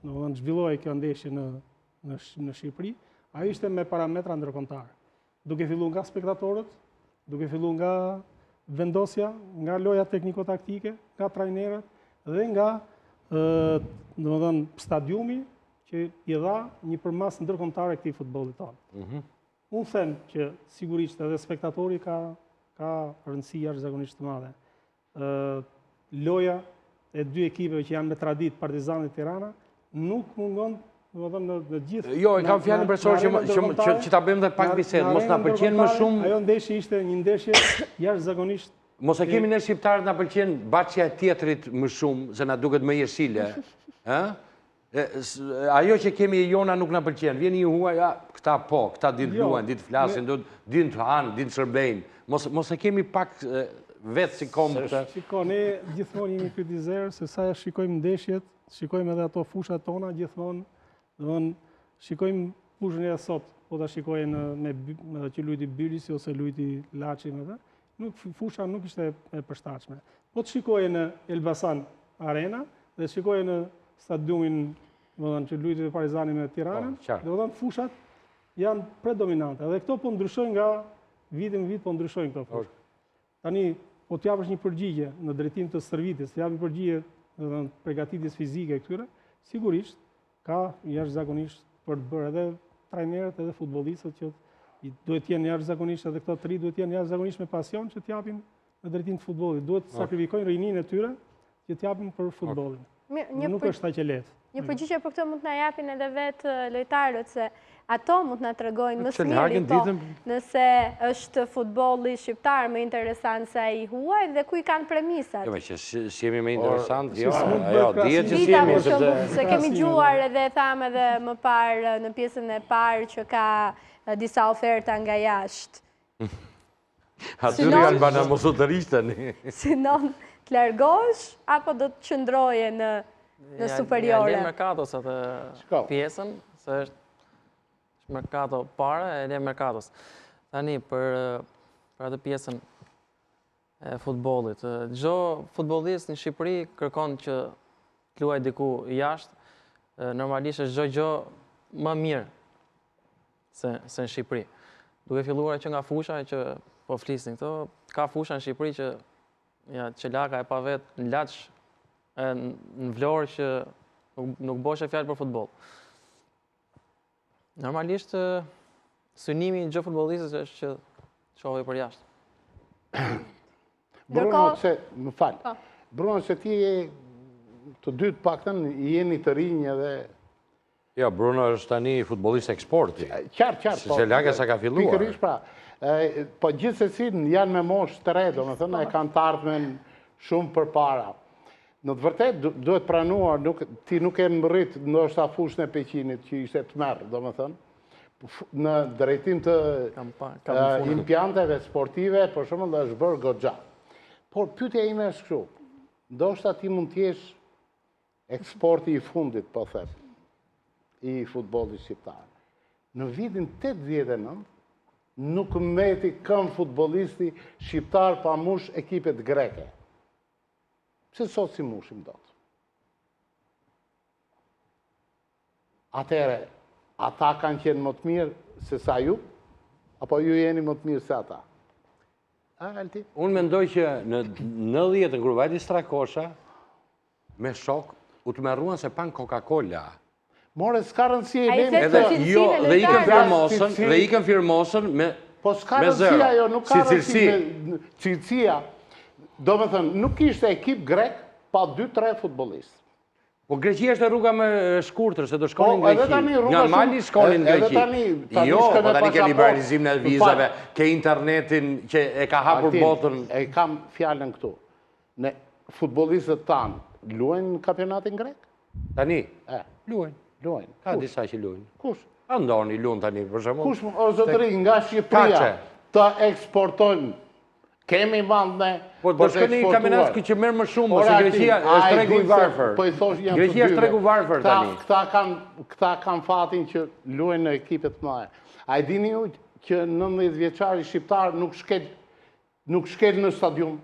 zhvillohej kjo ndeshje në Shqipëri, ajo ishte me parametra ndërkombëtar. Duke filluar nga spektatorët, duke filluar nga vendosja, nga loja tekniko-taktike, nga trajnerët dhe nga stadiumi që i dha një përmas ndërkombëtare këtij futbollit tonë. Unë them që sigurisht edhe spektatori ka rëndësi jashtëzakonisht të madhe. Loja e dy ekipeve që janë me traditë, Partizani dhe Tirana, nuk mungon në gjithë. Jo, e kam fjalën profesor që ta bëjmë dhe pak bisedë, mos na pëlqen më shumë. Ajo ndeshje ishte një ndeshje jashtëzakonisht. Mos e kemi ne shqiptarët na pëlqen baçja e tjetrit më shumë, se na duket më jeshile. Ajo që kemi e jona nuk na pëlqen. Vjen një huaj, këta po, këta dinë luajnë, dinë flasin, dinë të hanë, dinë të shërbejnë. Mos e kemi pak vetë si kombë të... Shiko, ne gjithmonë jemi kritizerë, se sa shikojmë ndeshjet, shikojmë edhe ato fushat tona, gjithmonë, shikojmë fushën e sot, po ta shikojnë që lujti Bylisi ose lujti Laçi me dhe, fusha nuk ishte e përshtatshme. Po të shikojnë në Elbasan Arena dhe shikojnë në stadiumin që lujti Partizani me Tiranën, dhe fushat janë predominante. Dhe këto po ndryshojnë nga vitin në vit, po ndryshojnë këto fushë. Tani, po të japësh një përgjigje në drejtim të stërvitjes, të japësh një përgjigje në përgatitjes fizike këtyre, sigurisht ka jashtëzakonisht për të bërë edhe trajnerët edhe futbollistët që duhet të jenë jashtëzakonisht, edhe këto të ri duhet të jenë jashtëzakonisht me pasion që të japin në drejtim të futbollit. Duhet të sakrifikojnë rininë e tyre që të japin për futbollin. Nuk është aq e lehtë. Një përgjigje për këtë mund të na japin edhe vetë lojtarët, se ato mund të na tregojnë më së miri nëse është futbolli shqiptar më interesant se ai huaj dhe ku i kanë premisat. Jo, që si jemi më interesant, jo, dihet që si jemi. Se kemi gjuar edhe thamë edhe më parë në pjesën e parë që ka disa oferta nga jashtë. Atyri Albana mos u tërrishteni. Sinon të largosh apo do të qëndroje në superiore? Ja, le Mercatos atë pjesën, se është Mercato pare, e le Mercatos. Tani, për atë pjesën e futbollit. Çdo futbollist në Shqipëri kërkon që të luajë diku jashtë, normalisht është çdo gjë më mirë se në Shqipëri. Duke filluar që nga fusha që po flisnin këto, ka fusha në Shqipëri që laka e pa vetë në Laç, në Vlorë që nuk boshe fjalë për futboll. Normalisht, synimi i gjë futbollistës është që shohë për jashtë. Bruno, më falë, Bruno, se ti të dytë paktën jeni të rinj edhe... Jo, Bruno është tani futbollist eksporti. Qartë. Se laka sa ka filluar. Pikërisht pra. Po gjithsesi janë me moshë të re, domethënë e kanë të ardhmen shumë përpara. Në të vërtet duhet pranuar, ti nuk e mbërrit ndoshta fushën e Peqinit që ishte të merr, domethënë, në drejtim të impianteve sportive, për shembull, është bërë goxha. Por pyetja ime është kështu. Ndoshta ti mund të jesh eksporti i fundit, po them, i futbollit shqiptar. Në vitin 89 nuk mbeti kënd futbollisti shqiptar pa mush ekipet greke. Pse sot si mushim dot? Atëherë, ata kanë qenë më të mirë se sa ju? Apo ju jeni më të mirë se ata? Alti? Unë mendoj që në 90 kur vajti Strakosha, me shok, u të merruan se pan Coca-Cola. More, s'ka rëndësi e dhe ikën firmosën me zero. Po s'ka rëndësia jo, nuk ka rëndësi me cilësia. Do me thënë, nuk ishte ekip grek pa 2-3 futbollistë. Po Greqia është rruga më shkurtër, se do shkonin në Greqi. Nga Mali shkonin në Greqi. Jo, po tani ke liberalizimin e vizave, ke internetin që e ka hapur botën. E kam fjallën këtu. Ne futbollistët tanë luajnë në kampionatin grek? Tani? Luajnë. Ka disa që luajnë. Kush? Andoni luajnë tani, për shembull. Kush, o zotëri, nga Shqipëria të eksportojnë, kemi vend ne po të shkoni në kampionat që merr më shumë, se Greqia është tregu i varfër. Greqia është tregu i varfër tani. Këta kanë fatin që luajnë në ekipe të mëdha. A e dini ju që 19 vjeçari shqiptar nuk shkel në stadium?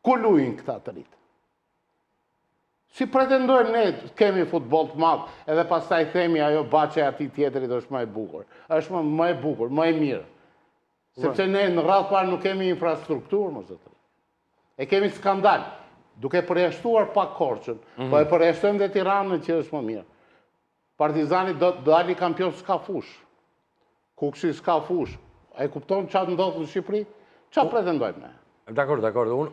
Ku luajnë këta të rit? Si pretendojnë ne kemi futboll të madh, edhe pastaj themi ajo baçe ati tjetrit është më e bukur. Është më e bukur, më e mirë. Sepse ne në radhë parë nuk kemi infrastrukturë, më zotëri. E kemi skandal, duke përjashtuar pak Korçën, po e përjashtojmë dhe Tiranën që është më mirë. Partizani do dali kampion s'ka fush. Kukshi s'ka fush. E kupton çfarë ndodh në Shqipëri? Çfarë pretendojmë ne? Dakor.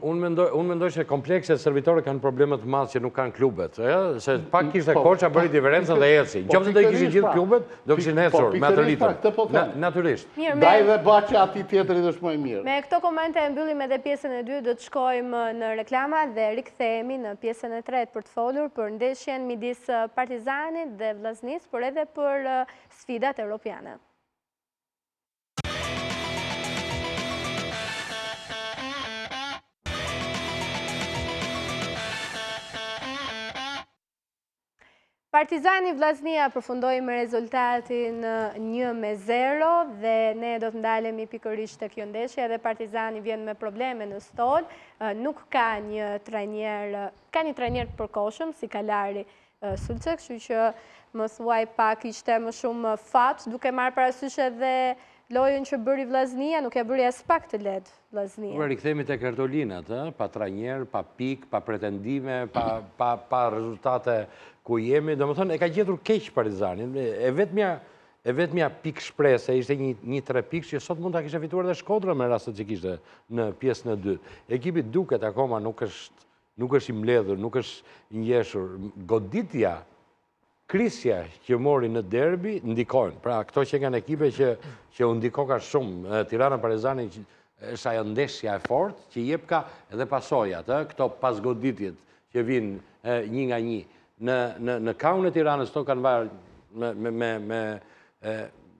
Unë mendoj që komplekset servitore kanë problemet madh që nuk kanë klubet. Se pak kishte Korça bëri diferencën dhe eci. Qoftë do i kishin gjithë klubet, do kishin ecur me atë ritëm. Natyrisht. Daj dhe baçi ati tjetrit është më i mirë. Me këto komente e mbyllim edhe pjesën e 2, do të shkojmë në reklama dhe rikthehemi në pjesën e 3 për të folur për ndeshjen midis Partizanit dhe Vllaznisë, por edhe për sfidat europiane. Partizani Vllaznia përfundoi me rezultatin 1-0 dhe ne do të ndalemi pikërisht te kjo ndeshje, edhe Partizani vjen me probleme në stol, nuk ka një trajner të përkohshëm si Kalari Sulçe, kështu që më thuaj pak ishte më shumë fat, duke marrë parasysh edhe lojën që bëri Vllaznia, nuk e bëri as pak të lehtë Vllaznia. Rikthehemi tek Ertolinat, pa trajner, pa pik, pa pretendime, pa rezultate ku jemi, do më thonë, e ka gjetur keq Partizanin. E vetmja pik shpresë, ishte një 3 pikë që sot mund ta kishte fituar dhe Shkodra me rastet që kishte në pjesën e 2. Ekipi duket akoma nuk është i mbledhur, nuk është i ngjeshur. Goditja, krisja që mori në derbi ndikojnë. Pra, këto që kanë ekipe që u ndikoka shumë, Tirana Partizani është ajo ndeshja e fortë që jep ka edhe pasojat, këto pas goditjet që vinë një nga një. Në kaun e Tiranës to kanë marrë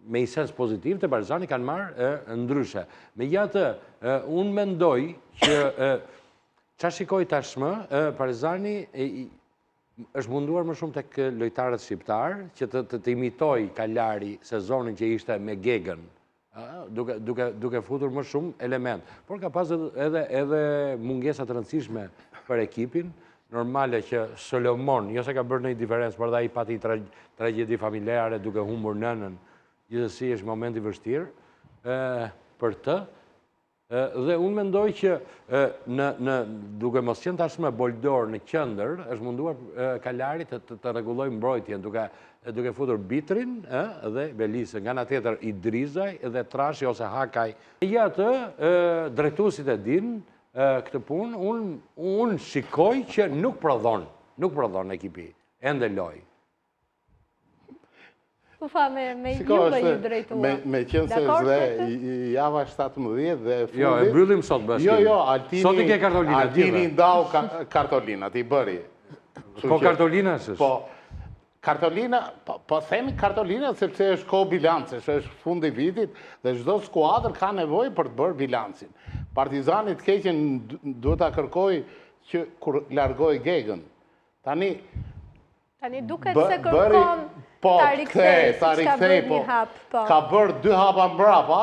me i sens pozitiv, të Partizani kanë marrë ndryshe. Megjithatë, unë mendoj që çfarë shikoj tashmë, Partizani është munduar më shumë tek lojtarët shqiptar që të imitoj Kalari sezonin që ishte me Gegën, duke futur më shumë element. Por ka pas edhe mungesat të rëndësishme për ekipin. Normale që Solomon, jo se ka bërë një diferencë, por dhe i pati tragedi familjare duke humbur nënën gjithësi është moment i vështirë për të. Dhe unë mendoj që duke mos qenë tashmë boldor në qendër, është munduar Kalari të rregullojë mbrojtjen duke futur Bitrin dhe Belisën, nga ana tjetër Idrizaj dhe Trashi ose Hakaj. Ja atë drejtuesit e din këtë punë, unë shikoj që nuk prodhon ekipi, ende loj. Ufa, me ju me ju drejtua. Me qenë se dhe java 17 dhe fundi... Jo, e mbyllim sot bashkë. Jo, Sot i ke kartolina. Altini ndau kartolinat, i bëri. Po kartolina është? Po, kartolina, po themi kartolina sepse është kohë bilancesh, është fundi vitit dhe çdo skuadër ka nevojë për të bërë bilancin. Partizani të keqen duhet ta kërkoj që kur largoi Gegën. Tani duket se kërkon ta rikthej, ka bërë 2 hapa mbrapa,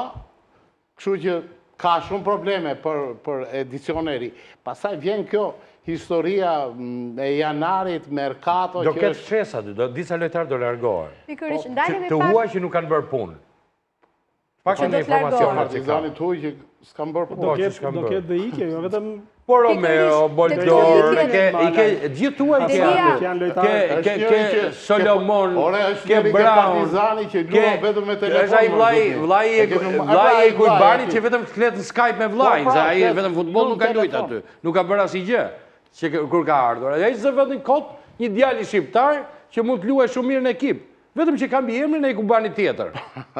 kështu që ka shumë probleme për edicion e ri. Pastaj vjen kjo historia e janarit, merkato... Do ketë shesa, disa lojtarë do largohen. Pikërisht, Të huaj që nuk kanë bërë punë. Pak që në informacionat që ka. Partizani të huaj që s'kan bërë punë. Do ketë dhe ikje, jo vetëm... Po Romeo, Boldor, gjithë tua i ke Solomon, ke Brown, është ai vlaji e Kurbani që vetëm flet në Skype me vlajnë, se ai vetëm futboll nuk ka lujt aty, nuk ka bërë asgjë që kur ka ardhur. Ai s'e vënë kot një djalë shqiptar që mund të luajë shumë mirë në ekip. Vetëm që ka mbi emrin e Kurbani tjetër.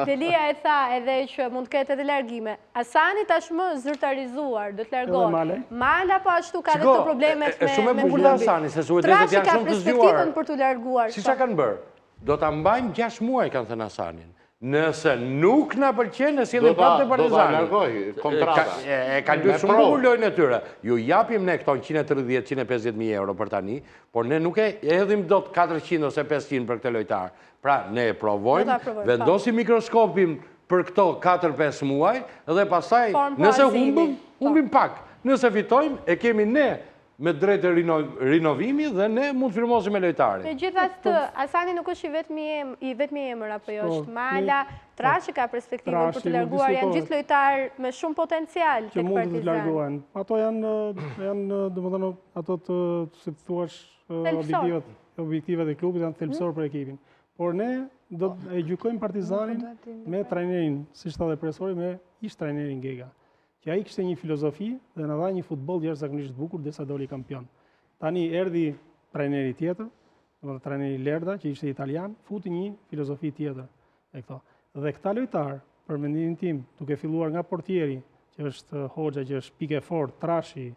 Delia e tha edhe që mund të ketë edhe largime. Asani tashmë zyrtarizuar, do të largohet. Mala po ashtu ka edhe këto problemet me shumë e bukur dhe Asani, se suedezët janë shumë të zgjuar. Trashi ka perspektivën për të larguar. Si çka kanë bërë? Do ta mbajmë 6 muaj, kanë thënë Asanin. Nëse nuk na pëlqen, ne sillim prapë te Partizani. Do ta largoj kontrata. E ka luajtur shumë bukur lojën e tyre. Ju japim ne këto 130-150.000 euro për tani, por ne nuk e hedhim dot 400 ose 500 për këtë lojtar. Pra, ne e provojmë, vendosim mikroskopin për këto 4-5 muaj, dhe pastaj, nëse humbim pak. Nëse fitojmë, e kemi ne me drejtë rinovimi dhe ne mund të firmosim me lojtarin. Me gjithashtu, Asani nuk është i vetmi emër, apo jo është Mala, Trashi ka perspektivën për të larguar, janë gjithë lojtarë me shumë potencial që mund të largohen. Ato janë, domethënë, ato të si të thuash objektivat e klubit janë thelbësor për ekipin. Por ne do e gjykojmë Partizanin me trajnerin, si shtë dhe presori, me ish trajnerin Gega. Që ai kishte një filozofi dhe na dha një futboll jashtëzakonisht bukur derisa doli kampion. Tani erdhi trajneri tjetër, domethënë trajneri Lerda, që ishte italian, futi një filozofi tjetër e këto. Dhe këta lojtar, për mendimin tim, duke filluar nga portieri, që është Hoxha, që është pikë e fortë, Trashi,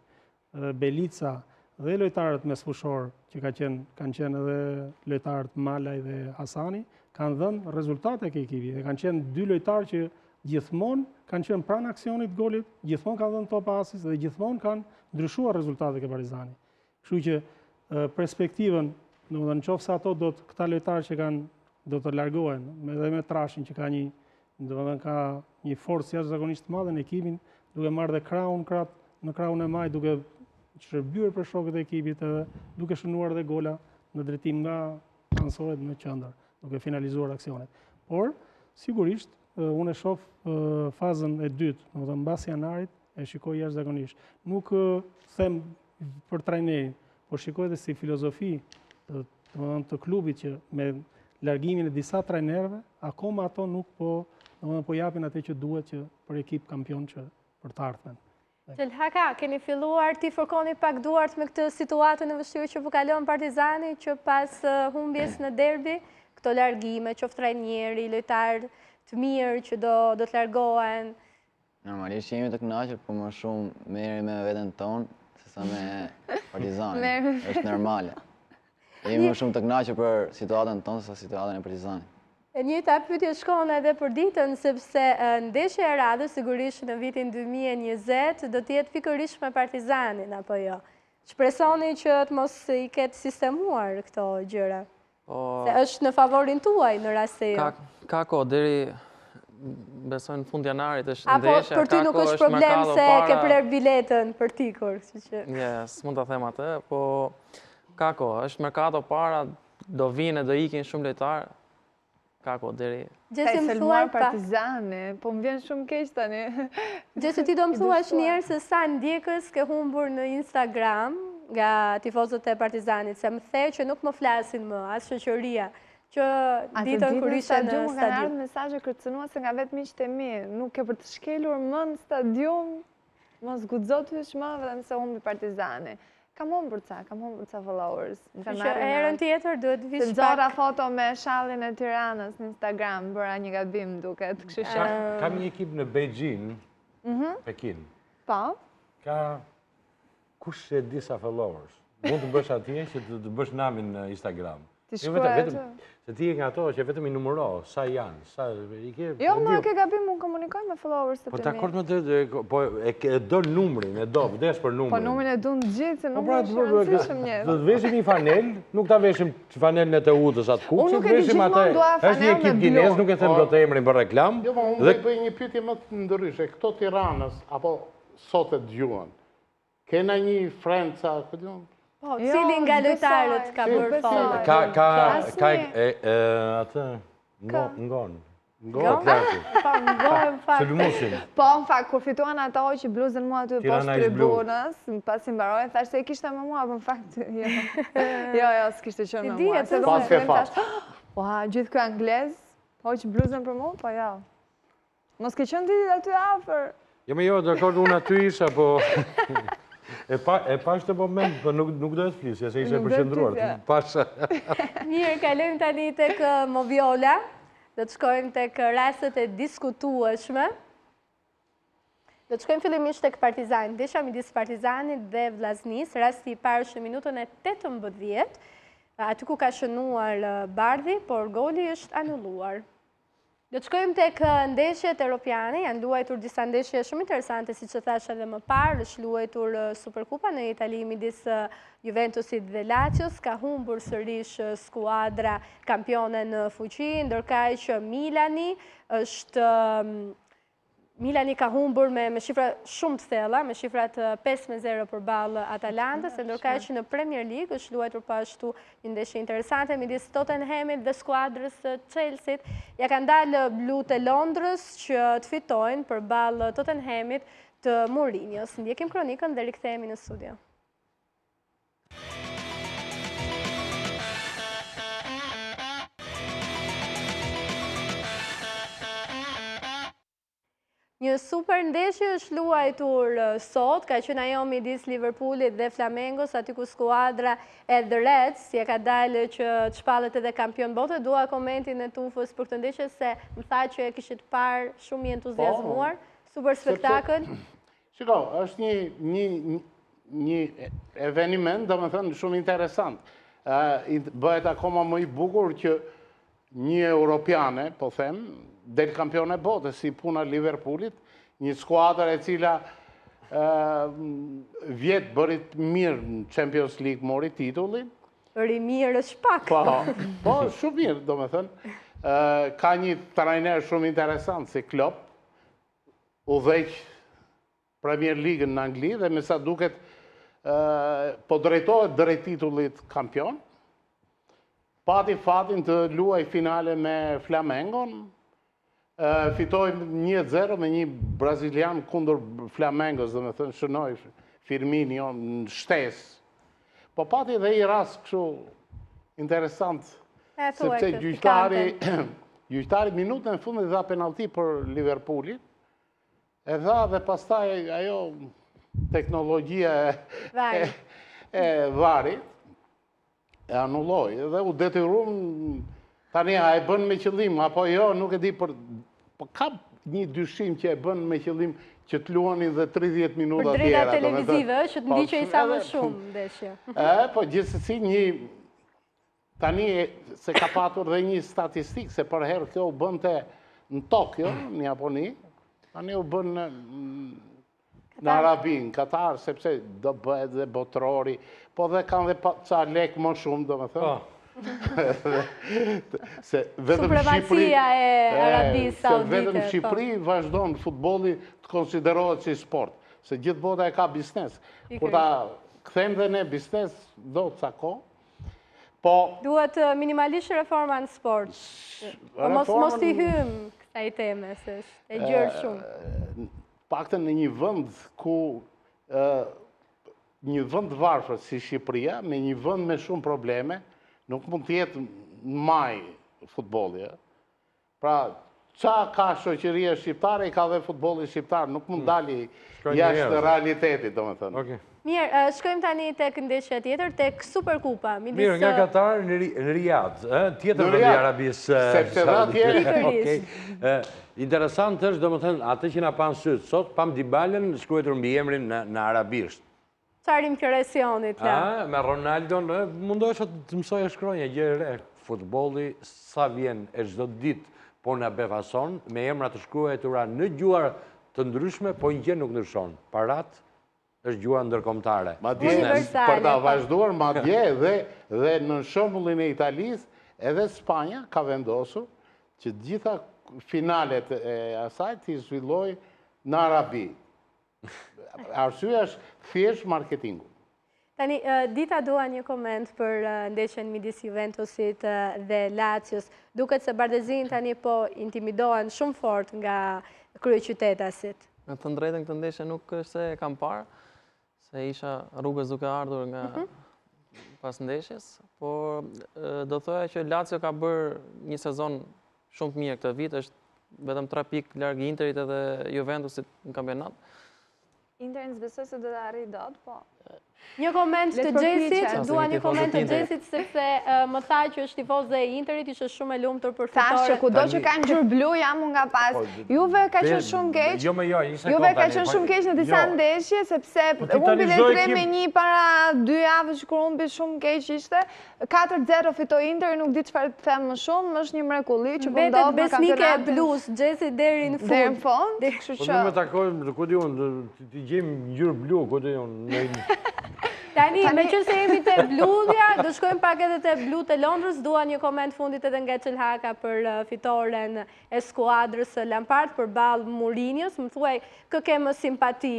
Belica dhe lojtarët mesfushor, që kanë qenë edhe lojtarët Malaj dhe Hasani, kanë dhënë rezultate ke ekipi dhe kanë qenë 2 lojtarë që gjithmonë kanë qenë pranë aksionit golit, gjithmonë kanë dhënë top asis dhe gjithmonë kanë ndryshuar rezultatet ke Partizani. Kështu që perspektivën, domethënë nëse ato këta lojtarë që do të largohen, edhe me Trashin që ka një forcë jashtëzakonisht të madhe në ekipin, duke marrë dhe në krahun e maj, duke shërbyer për shokët e ekipit edhe duke shënuar dhe gola në drejtim nga ansohet në qendër, duke finalizuar aksionet. Por, sigurisht, unë e shoh fazën e dytë, domethënë mbas janarit, e shikoj jashtëzakonisht. Nuk them për trajnerin, por shikoj edhe si filozofi të klubit që me largimin e disa trajnerëve, akoma ato nuk po japin atë që duhet që për ekip kampion që për të ardhmen. Haka, keni filluar t'i fërkoni pak duart me këtë situatën e vështirë që po kalon Partizani, që pas humbjes në derbi, këto largime, qoftë trajneri, lojtarë të mirë që do të largohen? Normalisht jemi të kënaqur, por më shumë merrem me veten tonë, sesa me Partizanin. Është normale. Jemi më shumë të kënaqur për situatën tonë se situatën e Partizanit. E njëjta pyetje shkon edhe për ditën, sepse ndeshja e radhës sigurisht në vitin 2020 do të jetë pikërisht me Partizanin, apo jo? Shpresoni që të mos i ketë sistemuar këto gjëra? Se është në favorin tuaj në rast se jo. Ka kohë, deri besoj në fund janarit është ndeshja. Apo për ty nuk është problem se ke prerë biletën për tikur? S'mund ta them atë, po ka kohë, është merkato para, do vinë, do ikin shumë lojtarë. kako deri. Ka i selmuar Partizani, po më vjen shumë keq tani. Gjese, ti do më thuash njerë se sa ndjekës ke humbur në Instagram nga tifozët e Partizanit, se më the që nuk më flasin më, as shoqëria, që ditën kur isha në stadium. Më kanë ardhur mesazhe kërcënuese nga vetë miqtë e mi, nuk e për të shkelur më në stadium, mos guxo ty më vetëm se humbi Partizani. Kam humbur ca followers. Herën tjetër duhet vish pak. Nxorra foto me shallin e Tiranës në Instagram, bëra një gabim duket, kështu që. Kam një ekip në Beijing, Pekin. Po. Ka kush e disa followers. Mund të bësh atje që të bësh namin në Instagram. Ti shkruaj atë. Se ti e nga ato që vetëm i numëro, sa janë, sa i ke... Jo, më ke gabim, unë komunikoj me followers të të mi. Po të akord me të, po e do numrin, e do, vdes për numrin. Po numrin e du në gjithë, se numrin është rëndësishëm njëtë. Do të veshim një fanel, nuk ta veshim fanelën e të udhës atë kuqë, unë nuk e di gjithmonë dua është një ekip kinez, nuk e them do të emrin për reklam. Jo, unë dhe bëj një pyetje më të ndryshe, këto Tiranës, apo sot e dëgjuan, kena një Franca, këtë Po, cili nga lojtarët ka bërë follow? Ka atë ngon. Ngon atletik. Po, ngon fakt. Sulmusin. Po, në fakt, kur fituan ato që bluzën mua aty poshtë tribunës, pasi mbaroi, thash se e kishte me mua, po në fakt, jo, s'kishte qenë me mua. Pas ke fat. Po, gjithë kjo anglez, po që bluzën për mua, po jo. Mos ke qenë ti aty afër. Jo, dakord, unë aty isha, po... E pash të moment, për nuk do e të flisja, se ishe përshëndruar. Mirë, kalojmë tani tek Moviola, do të shkojmë tek rastet e diskutueshme. Do të shkojmë fillimisht tek Partizani. Ndeshja midis Partizanit dhe Vllaznis, rasti i parë në minutën e 18, aty ku ka shënuar Bardhi, por goli është anulluar. Do të shkojmë tek ndeshjet europiane, janë luajtur disa ndeshje shumë interesante, si që thash edhe më parë, është luajtur Superkupa në Itali midis Juventusit dhe Lazios, ka humbur sërish skuadra kampione në fuqi, ndërkaq që Milani ka humbur me shifra shumë të thella, me shifrat 5-0 përballë Atalantës, ndërkaq që në Premier League është luajtur po ashtu një ndeshje interesante midis Tottenhamit dhe skuadrës së Chelsea. Ja kanë dalë blut e Londrës që të fitojnë përballë Tottenhamit të Mourinhos. Ndjekim kronikën dhe rikthehemi në studio. Një super ndeshje është luajtur sot, ka qenë ajo midis Liverpoolit dhe Flamengos, aty ku skuadra e The Reds, si e ka dalë që të shpallet edhe kampion bote. Dua komentin e Tufës për këtë ndeshje, se më tha që e kishit parë shumë i entuziazmuar, super spektakël. Shiko, është një eveniment, do më thënë, shumë interesant. Bëhet akoma më i bukur që një europiane, po them, del kampion e botës, si puna Liverpoolit, një skuadër e cila vjetë bërit mirë në Champions League, mori titullin. Bëri mirë është pak. Po, shumë mirë, do me thënë. Ka një trajner shumë interesant, si Klopp, u dheq Premier League në Angli, dhe me sa duket po drejtohet drejt titullit kampion. Pati fatin të luaj finale me Flamengon, fitoj 1-0 me një brazilian kundër Flamengos, dhe me thënë shënoj Firmino në shtes. Po pati dhe i rast kështu interesant, sepse gjyqtari minutën e fundit dha penalti për Liverpoolit, e dha dhe pastaj ajo teknologjia e varit, e anulloj, dhe u detyrum, tani a e bën me qëllim, apo jo, nuk e di për... Po ka një dyshim që e bën me qëllim që të luani dhe 30 minuta tjera. Për drejta televizive, që të ndiqe i sa më shumë ndeshje. Po gjithsesi një... Tani se ka patur dhe një statistik, se për herë kjo u bënte në Tokyo, në Japoni, tani u bën në Arabi, në Katar, sepse do bëhet dhe botrori, po dhe kanë dhe ca lek më shumë, do me thëmë. Supremacia e Arabisë Saudite. Vetëm Shqipëri vazhdojnë futbolli të konsiderohet si sport, se gjithë bota e ka biznes. Kur ta këthejmë dhe ne biznes, do të cako, Po... Duhet minimalisht reforma në sport. Mos t'i hymë kësaj teme, se është e gjërë shumë. Paktën në një vënd ku një vënd varfër si Shqipëria, me një vënd me shumë probleme, nuk mund t'jetë në maj futbolli. Pra, qa ka shoqëria shqiptare, i ka dhe futbolli shqiptar, nuk mund dali jashtë realitetit, do me thënë. Mirë, shkojmë tani tek ndeshja tjetër, tek Superkupa. Mirë, nga Katar në Riyadh, tjetër vend i Arabisë Saudite. Interesant është, do më thënë, atë që na panë sytë, sot pam Dybalën shkruar mbi emrin në arabisht. Çfarë impresionit la? Me Ronaldon, mundohesha të mësoj e shkronja, gjë e re. Futbolli sa vjen e çdo ditë, po na befason me emra të shkruara në gjuhë të ndryshme, po një gjë nuk ndryshon. Parat është gjuha ndërkombëtare. Për ta vazhduar madje dhe në shembullin e Italisë, edhe Spanja ka vendosur që gjitha finalet e asaj të zhvillojë në Arabi. Arsyeja është thjesht marketingu. Tani, Dita dua një koment për ndeshjen midis Juventusit dhe Lazios. Duket se Bardezin tani po intimidohen shumë fort nga kryeqytetasit. Në të drejtën këtë ndeshje nuk është se kam parë, se isha rrugës duke ardhur nga pas ndeshjes, por do thoya që Lazio ka bërë një sezon shumë të mirë këtë vit, është vetëm 3 pikë larg Interit edhe Juventusit në kampionat. Interin s'besoj se do të arrijë dot, po. Një koment të Gjesit, dua një koment të Gjesit, sepse më tha që është tifozë e Interit, ishte shumë e lumtur për fitore. Thashë, kudo që ka ngjyrë blu, jam unë nga pas. Juve ka qenë shumë keq. Juve ka qenë shumë keq në disa ndeshje, sepse humbi dhe 3-1 para 2 javësh kur humbi shumë keq ishte. 4-0 fitoi Interi, nuk di çfarë të them më shumë, është një mrekulli që po ndodh në kampionat. Besnike e blus, Gjesi deri në fund. Deri në fund, kështu që. Po nuk më takojmë, ku di unë, të gjejmë ngjyrë blu, ku di unë. Tani, me që se jemi të bludja, do shkojmë pak edhe të blu të Londrës, dua një koment fundit edhe nga Çelhaka për fitoren e skuadrës Lampard për balë Mourinhos. Më thuaj, kë ke më simpati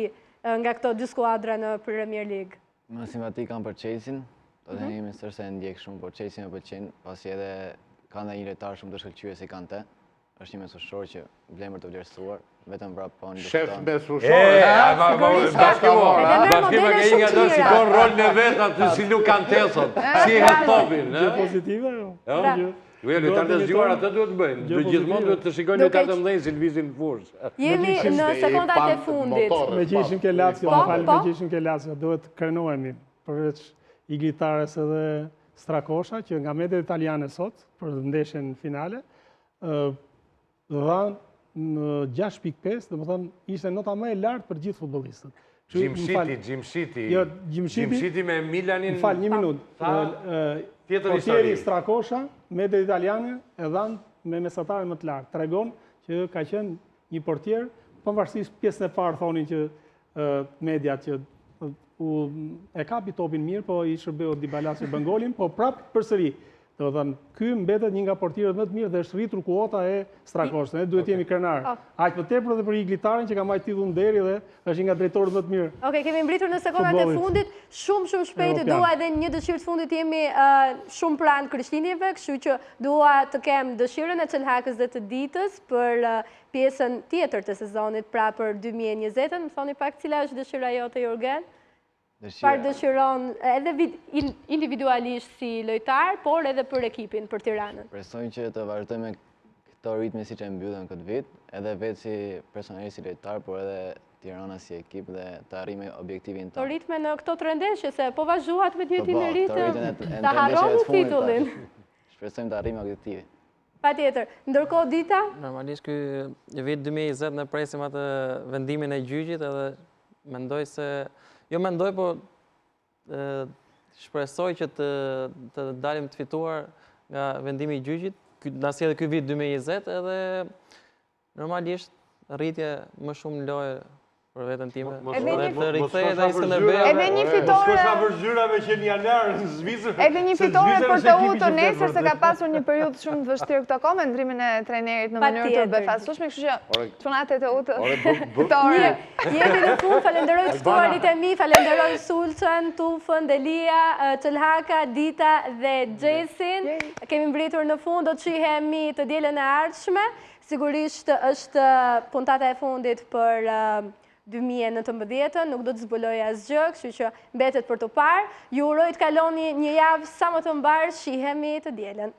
nga këto dy skuadra në Premier League? Më simpati kam për Chelsea-n, do të jemi sërse e ndjek shumë, por Chelsea më pëlqen, pasi edhe kanë dhe një lojtar shumë të shkëlqyer si Kante. Është një mesueshor që vlen për të vlerësuar, vetëm vrap po në shef mesueshor. Bashkima ka një nga do shikon rolin e vet aty si nuk kanë tesot, si e topin. Gjë pozitive, jo? Lojtarët e zgjuar atë duhet të bëjnë. Do gjithmonë duhet të shikojnë lojtarët e mëdhenj si lëvizin në furrë. Jemi në sekondat e fundit. Me që ishim ke Lazio, duhet të krenohemi përveç Iglitares edhe Strakosha, që nga mediat italiane sot, për ndeshjen finale, dhanë në 6.5, dhe më thënë, ishte nota më e lartë për gjithë futbolistët. Jim City me Milanin... Më falë, një minutë. Portieri Strakosha, mediat italiane, e dhanë me mesatare më të lartë. Tregon që ka qenë një portier, pavarësisht pjesën e parë thonin që mediat që e kapi topin mirë, po i shërbeu Dybala që bën golin, po prapë përsëri. Do të thënë, ky mbetet një nga portierët më të mirë dhe është rritur kuota e Strakosës. Ne duhet jemi krenar. Aq më tepër edhe për Iglitarin që ka marrë titullin deri dhe është një nga drejtorët më të mirë. Okej, kemi mbritur në sekondat e fundit. Shumë shpejt dua edhe një dëshirë të fundit, jemi shumë pranë Krishtlindjeve, kështu që dua të kem dëshirën e Çelhakës dhe të Ditës për pjesën tjetër të sezonit, pra për 2020-ën. Më thoni pak cila është dëshira jote, Jurgen? Çfarë dëshiron edhe individualisht si lojtar, por edhe për ekipin, për Tiranën? Presoj që të vazhdojmë me këto ritme si që mbyllën këtë vit, edhe vetë si personalisht si lojtar, por edhe Tirana si ekip dhe të arrime objektivin të ritme në këto të rëndeshje, se po vazhduat me djetin e ritëm të harroni titullin. Shpresojmë të arrime objektivin. Pa tjetër. Ndërkohë Dita? Normalisht këtë vit 2020 në presim atë vendimin e gjyqit edhe mendoj se... Jo mendoj, po shpresoj që të dalim të fituar nga vendimi i gjyqit, nasi edhe këtë vit 2020, edhe normalisht rritje më shumë në lojë për veten time. Edhe Të rikthehet ai Skënderbeu. Edhe një fitore. S'ka për zyrave që në janar në Zvicër. Edhe një fitore për të uto nesër se ka pasur një periudhë shumë të vështirë këto kohë me ndrimin e trajnerit në mënyrë të befasueshme, kështu që çunat e të uto. Jemi në fund, falenderoj ftuarit e mi, falenderoj Sulçën, Tufën, Delia, Çelhaka, Dita dhe Xhesin. Kemi mbritur në fund, do të shihemi të dielën e ardhshme. Sigurisht është puntata e fundit për 2019, nuk do të zbuloj asgjë, kështu që mbetet për të parë. Ju uroj të kaloni një javë sa më të mbarë, shihemi të dielën.